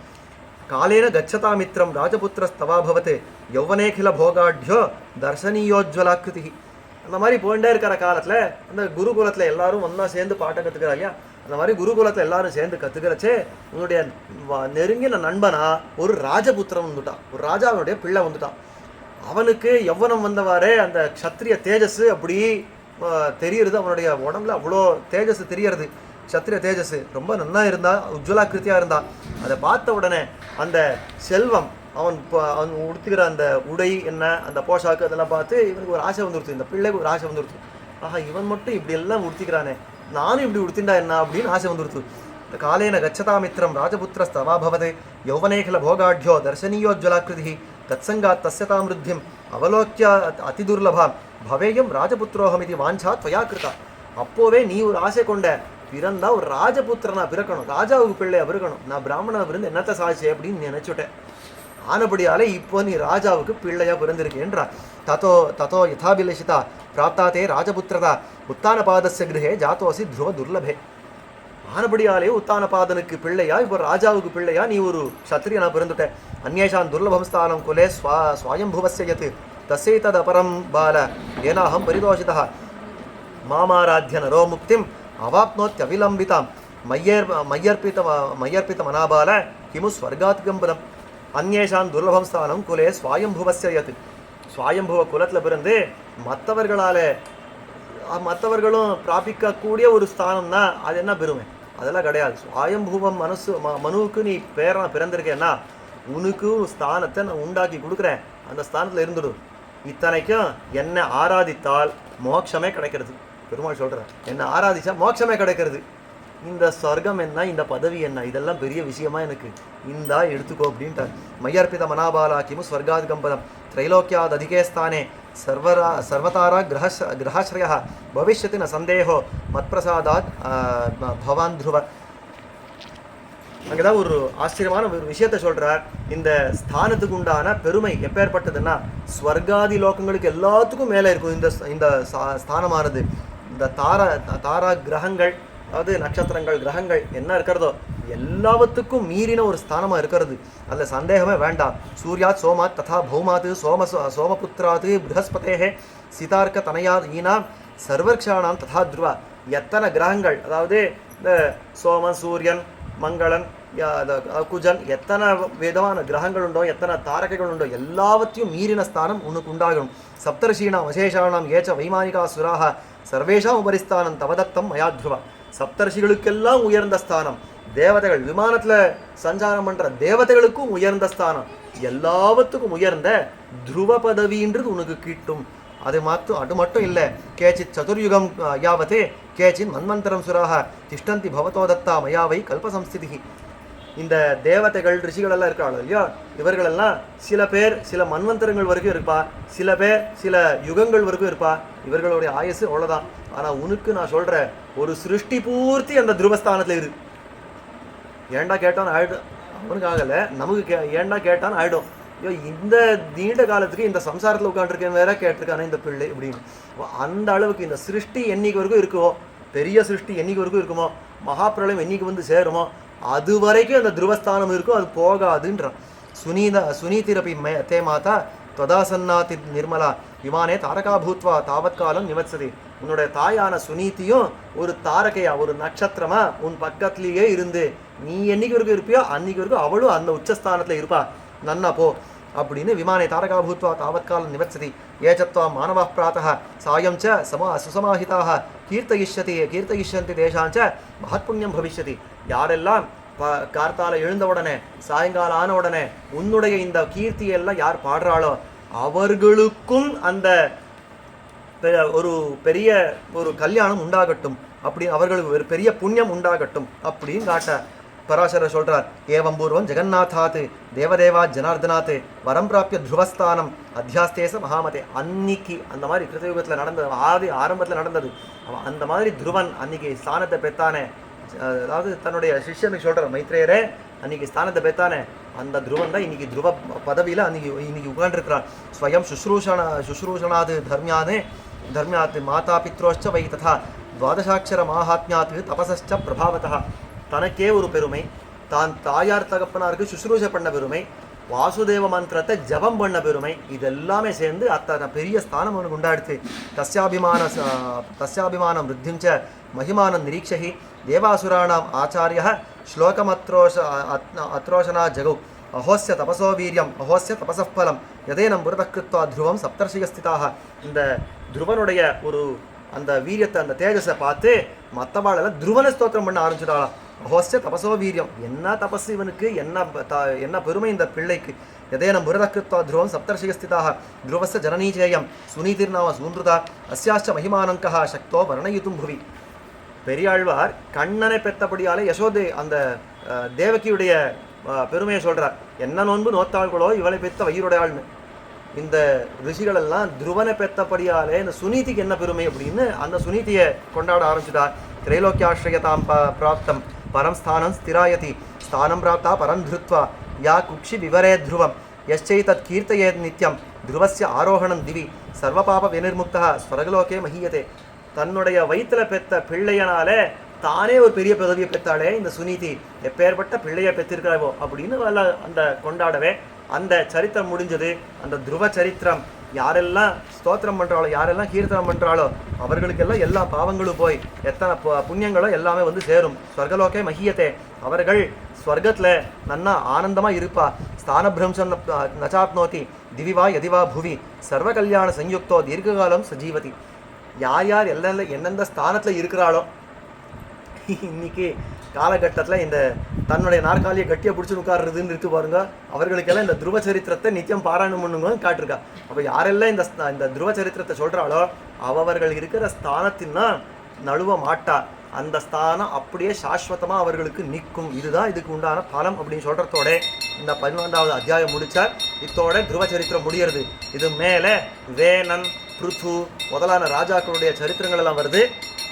காலேன கச்சதா மித்திரம் ராஜபுத்திர ஸ்தவாபவத் யௌவனேகில போகாட்யோ தர்சனீயோஜ்வலாக்கிருதி. அந்த மாதிரி போயிட்டே இருக்கிற காலத்தில் அந்த குருகுலத்தில் எல்லாரும் ஒன்றா சேர்ந்து பாட்டை கற்றுக்கிறா இல்லையா, அந்த மாதிரி குருகுலத்தில் எல்லாரும் சேர்ந்து கற்றுக்கிறச்சே உன்னுடைய நெருங்கின நண்பனா ஒரு ராஜபுத்திரன் வந்துட்டான், ஒரு ராஜாவினுடைய பிள்ளை வந்துட்டான். அவனுக்கு யௌவனம் வந்தவாறே அந்த க்ஷத்ரிய தேஜஸ் அப்படி தெரியுறது, அவனுடைய உடம்புல அவ்வளோ தேஜஸ் தெரியறது, க்ஷத்ரிய தேஜஸ் ரொம்ப நல்லா இருந்தா, உஜ்வலாக்கிருத்தியாக இருந்தான். அதை பார்த்த உடனே அந்த செல்வம், அவன் உடுத்துக்கிற அந்த உடை என்ன, அந்த போஷாக்கு அதெல்லாம் பார்த்து இவனுக்கு ஒரு ஆசை வந்துடுச்சு, இந்த பிள்ளைக்கு ஒரு ஆசை வந்துடுச்சு. ஆஹா, இவன் மட்டும் இப்படி எல்லாம் உடுத்திக்கிறானே, நானும் இப்படி உடுத்திண்டா என்ன அப்படின்னு ஆசை வந்துடுச்சு. இந்த காலேன கச்சதாமித்திரம் ராஜபுத்திரஸ்தவாபவதே யௌவனேகல போகாட்யோ தர்சனீயோஜ்வலாக்கிருதி தத்சங்காத் தஸ்யதாம் ருத்தியம் அவலோக்கிய அதிதுர்லபாம் பவேயம் ராஜபுத்திரோகம் இது வாஞ்சா துவயா கிருதா. அப்போவே நீ ஒரு ஆசை கொண்ட, பிறந்தா ஒரு ராஜபுத்திரனா பிறக்கணும், ராஜாவுக்கு பிள்ளையா பிறக்கணும், நான் பிராமணா பிறந்து என்னத்தை சாட்சி அப்படின்னு நினைச்சுட்டேன். ஆனபடியாலே இப்போ நீ ராஜாவுக்கு பிள்ளையா பிறந்திருக்கேன்றா. ததோ ததோ யதாபிலஷிதா பிராப்தாதே ராஜபுத்திரதா உத்தானபாதஸ்ய கிரகே ஜாத்தோசி துருவ துர்லபே. ஆனபடியாலே உத்தானபாதனுக்கு பிள்ளையா, இப்போ ராஜாவுக்கு பிள்ளையா நீ ஒரு க்ஷத்ரியனா பிறந்துட்ட. அந்நேஷான் துர்லபம் ஸ்தானம் குலே ஸ்வயம்புவஸ்ய யத் தஸ்யைதத் அபரம் பால ஏனாஹம் பரிதோஷிதः மாமாராத்ய நரோ முக்திம் அவாப்னோத்யவிலம்பிதாம் மய்யர்பித மனாபால கிமு ஸ்வர்காத் கம்பதம். அந்நேஷான் துர்லபம் ஸ்தானம் குலே ஸ்வயம்புவஸ்ய யத். ஸ்வயம்புவ குலத்தில் பிறந்து மற்றவர்களும் பிராபிக்கக்கூடிய ஒரு ஸ்தானம்னா அது என்ன பெருமை, அதெல்லாம் கிடையாது. ஸ்வயம்புவம் மனுவுக்கு நீ பேரனா பிறந்திருக்கேன்னா உனக்கு ஒரு ஸ்தானத்தை நான் உண்டாக்கி கொடுக்குறேன், அந்த ஸ்தானத்தில் இருந்துடும். இத்தனைக்கும் என்னை ஆராதித்தால் மோட்சமே கிடைக்கிறது. பெருமாள் சொல்கிறேன், என்னை ஆராதிச்சா மோட்சமே கிடைக்கிறது. இந்த சொர்க்கம் என்ன, இந்த பதவி என்ன, இதெல்லாம் பெரிய விஷயமா எனக்கு இந்தா எடுத்துக்கோ அப்படின்ட்டார். மையர்பித மனாபாலா கிமு ஸ்வர்காத் கம்பதம் திரைலோக்கியாத் அதிகே ஸ்தானே சர்வதாரா கிரகாஸ்ரய பவிஷ்யத்தி ந சந்தேகோ மத்பிரசாதாத் பவான் துருவ. அங்கேதான் ஒரு ஆச்சரியமான ஒரு விஷயத்தை சொல்றார். இந்த ஸ்தானத்துக்கு உண்டான பெருமை எப்பேற்பட்டதுன்னா ஸ்வர்காதி லோகங்களுக்கு எல்லாத்துக்கும் மேலே இருக்கும் இந்த ஸ்தானமானது. இந்த தாரா கிரகங்கள், அதாவது நட்சத்திரங்கள், கிரகங்கள் என்ன இருக்கிறதோ எல்லாவற்றுக்கும் மீறின ஒரு ஸ்தானமாக இருக்கிறது, அதில் சந்தேகமே வேண்டாம். சூர்யாத் சோமாத் ததா பௌமாத் சோமபுத்திராத் ப்ரஹஸ்பதேஹே சிதார்க்க தனயாத் ஈனா சர்வக்ஷானாம் ததா துருவா. எத்தனை கிரகங்கள், அதாவது இந்த சோமன், சூரியன், மங்களன், குஜன், எத்தனை விதமான கிரகங்கள் உண்டோ, எத்தனை தாரகைகள் உண்டோ எல்லாவற்றையும் மீறின ஸ்தானம் உனக்கு உண்டாகணும். சப்தர்ஷீணாம் அசேஷானாம் ஏச்ச வைமானிகா சுராக சர்வேஷாம் உபரிஸ்தானம் தவதத்தம் மயா துருவா. சப்தர்ஷிகளுக்கெல்லாம் உயர்ந்த ஸ்தானம், தேவதைகள் விமானத்தில் சஞ்சாரம் பண்ணுற தேவதைகளுக்கும் உயர்ந்த ஸ்தானம், எல்லாவற்றுக்கும் உயர்ந்த துருவ பதவின்றது உனக்கு கிட்டும். அது மட்டும் இல்லை, கேச்சித் சதுர்யுகம் யாவத்தே கேச்சின் மன்வந்தரம் சுராக திஷ்டந்தி பவதோ தத்தா மயாவை கல்பசம்ஸ்திதி. இந்த தேவதைகள் ரிஷிகள் எல்லாம் இருக்காளோ இல்லையா, இவர்களெல்லாம் சில பேர் சில மன்வந்தரங்கள் வரைக்கும் இருப்பா, சில பேர் சில யுகங்கள் வரைக்கும் இருப்பா, இவர்களுடைய ஆயுசு அவ்வளோதான். ஆனால் உனக்கு நான் சொல்கிற ஒரு சிருஷ்டி பூர்த்தி அந்த துருவஸ்தானத்தில் இரு. ஏண்டா கேட்டான்னு ஆயிடும், அவனுக்கு ஆகலை, நமக்கு ஏண்டா கேட்டான்னு ஆகிடும். ஐயோ, இந்த நீண்ட காலத்துக்கு இந்த சம்சாரத்தில் உட்காந்துருக்கேன் வேற கேட்டிருக்கானே இந்த பிள்ளை அப்படின்னு. அந்த அளவுக்கு இந்த சிருஷ்டி என்னைக்கு வரைக்கும் இருக்குமோ, பெரிய சிருஷ்டி என்னைக்கு வரைக்கும் இருக்குமோ, மகாபிரளயம் என்னைக்கு வந்து சேருமோ அது வரைக்கும் அந்த துருவஸ்தானம் இருக்கும், அது போகாதுன்றான். சுனீதிரபி தே மாதா त्वदासन्नाति निर्मला இவானே தாரகா பூத்வா தாவத்காலம் நிவத்சதி. உன்னுடைய தாயான சுனீதியும் ஒரு தாரகையா, ஒரு நட்சத்திரமா உன் பக்கத்திலேயே இருந்து நீ என்னைக்கு வரைக்கும் இருப்பியோ அன்னைக்கு வரைக்கும் அவளும் அந்த உச்சஸ்தானத்தில் இருப்பா, நன்னா போ அப்படின்னு. விமானே தாரகா பூத்வா தாவத்காலம் நிவத்சதி. ஏச்சத்வா மானவா பிராத்தः சாயம் ச சுசமாஹிதாக கீர்த்தயிஷ்யந்தி தேசாஞ்ச மகத்புண்ணியம் பவிஷ்யதி. யாரெல்லாம் கார்த்தால எழுந்த உடனே சாயங்காலம் ஆன உடனே உன்னுடைய இந்த கீர்த்தியெல்லாம் யார் பாடுறாளோ அவர்களுக்கும் அந்த ஒரு பெரிய ஒரு கல்யாணம் உண்டாகட்டும், அப்படி அவர்களுக்கு ஒரு பெரிய புண்ணியம் உண்டாகட்டும் அப்படின்னு காட்ட பராசரர் சொல்றார். ஏவம் பூர்வம் ஜெகநாதாத் தேவதேவா ஜனார்தனாத் வரம் பிராப்பிய துருவஸ்தானம் அத்தியாஸ்தேச மகாமதே. அன்னைக்கு அந்த மாதிரி கிருத்தயுகத்தில் நடந்தது, ஆரம்பத்தில் நடந்தது. அந்த மாதிரி துருவன் அன்னைக்கு ஸ்தானத்தை பெற்றானே, அதாவது தன்னுடைய சிஷ்யனுக்கு சொல்கிற மைத்ரேயரே அன்றைக்கி ஸ்தானத்தை பெற்றானே, அந்த துருவன் தான் இன்றைக்கி துருவ பதவியில் இன்னைக்கு உட்காண்டிருக்கிறான். ஸ்வயம் சுஷ்ரூஷனாது தர்மியாத் மாதா பித்ரோச்ச வை ததா துவாதசாட்சர மாஹாத்மியாத் தபசச்ச பிரபாவத்தா. தனக்கே ஒரு பெருமை, தான் தாயார் தகப்பனாருக்கு சுஷ்ரூஷ பண்ண பெருமை, வாசுதேவ மந்திரத்தை ஜபம் பண்ண பெருமை, இதெல்லாமே சேர்ந்து அத்தனை பெரிய ஸ்தானம் அவனுக்கு உண்டாடுத்து. தஸ்யாபிமானம் விருத்திஞ்ச மகிமானம் நிரீட்சகி தேவாசுராணாம் ஆச்சாரிய அத்ரோஷனா ஜகௌ அஹோஸ்ய தபசோ வீரியம் அஹோஸ்ய தபசஃபலம் யதேனம் புரதக்கிருத்வா துருவம் சப்தர்ஷிகஸ்திதாக. இந்த துருவனுடைய ஒரு அந்த வீரியத்தை, அந்த தேஜஸை பார்த்து மற்றவாளெல்லாம் துருவனை ஸ்தோத்திரம் பண்ண ஆரம்பிச்சுட்டாளாம். அஹோஸ்ய தபசோ வீரியம், என்ன தபஸ் இவனுக்கு, என்ன பெருமை இந்த பிள்ளைக்கு. யதேனம் புரதக்கிருத்வா துருவம் சப்தர்ஷிகஸ்திதாக துருவஸ்ய ஜனனீச்சேயம் சுனீதிர்நாம சூன்ருதா அஸ்யாச்ச மகிமானங்கா சக்தோ வர்ணயித்தும் புவி. பெரியாழ்வார் கண்ணனை பெற்றபடியாலே யசோதே அந்த தேவகியுடைய பெருமையை சொல்கிறார். என்ன நோன்பு நோத்தாள்களோ இவளை பெற்ற வயிறுடையாள்னு. இந்த ரிஷிகளெல்லாம் துருவனை பெற்றபடியாலே இந்த சுனீதிக்கு என்ன பெருமை அப்படின்னு அந்த சுனீதியை கொண்டாட ஆரம்பிச்சுட்டார். திரைலோக்கியாஸ்ரயதாம் பிராப்தம் பரம் ஸ்தானம் ஸ்திராயதி ஸ்தானம் பிராப்தா பரம் திருத்வா யா குக்ஷி விவரே துருவம் யச்சை தத் கீர்த்தயே நித்யம் துருவஸ்ய ஆரோகணம் திவி சர்வபாப வினிர்முக்தா ஸ்வர்கலோகே மஹீயதே. தன்னுடைய வயிற்றில் பெற்ற பிள்ளையனாலே தானே ஒரு பெரிய பதவியை பெற்றாலே இந்த சுனீதி, எப்பேற்பட்ட பிள்ளையை பெற்றிருக்கிறாவோ அப்படின்னு அந்த கொண்டாடவே அந்த சரித்திரம் முடிஞ்சது. அந்த துருவ சரித்திரம் யாரெல்லாம் ஸ்தோத்திரம் பண்ணுறாளோ, யாரெல்லாம் கீர்த்தனம் பண்ணுறாளோ அவர்களுக்கெல்லாம் எல்லா பாவங்களும் போய் எத்தனை புண்ணியங்களோ எல்லாமே வந்து சேரும். ஸ்வர்கலோகே மஹீயத்தே, அவர்கள் ஸ்வர்கத்தில் நன்னா ஆனந்தமாக இருப்பா. ஸ்தான பிரம்சம் நச்சாப்னோதி திவிவா யதிவா புவி சர்வ கல்யாண சயுக்தோ தீர்க்காலம் சஜீவதி. யார் யார் எந்தெந்த ஸ்தானத்தில் இருக்கிறாளோ இன்னைக்கு காலகட்டத்தில் இந்த தன்னுடைய நாற்காலியை கட்டியை பிடிச்சி உட்காருறதுன்னு இருக்கு பாருங்க, அவர்களுக்கெல்லாம் இந்த துருவ சரித்திரத்தை நித்தியம் பாராயணம் பண்ணுங்கன்னு காட்டிருக்கா. அப்போ யாரெல்லாம் இந்த துருவ சரித்திரத்தை சொல்கிறாளோ அவர்கள் இருக்கிற ஸ்தானத்தின்னா நழுவ மாட்டா. அந்த ஸ்தானம் அப்படியே சாஸ்வதமாக அவர்களுக்கு நிற்கும். இதுதான் இதுக்கு உண்டான பலம் அப்படின்னு சொல்கிறதோட இந்த 11வது அத்தியாயம் முடித்தார். இத்தோட துருவ சரித்திரம் முடிகிறது. இது மேலே வேணன் பிருத்து முதலான ராஜாக்களுடைய சரித்திரங்கள் எல்லாம் வருது.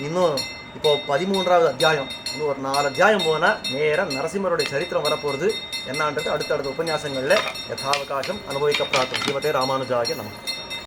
இன்னும் இப்போது 13வது அத்தியாயம், இன்னும் ஒரு 4 அத்தியாயம் போனால் நேராக நரசிம்மருடைய சரித்திரம் வரப்போகிறது. என்னான்றது அடுத்தடுத்த உபன்யாசங்களில் யதாவகாசம் அனுபவிக்க பிரார்த்தம். ஸ்ரீமதே ராமானுஜாய நமः.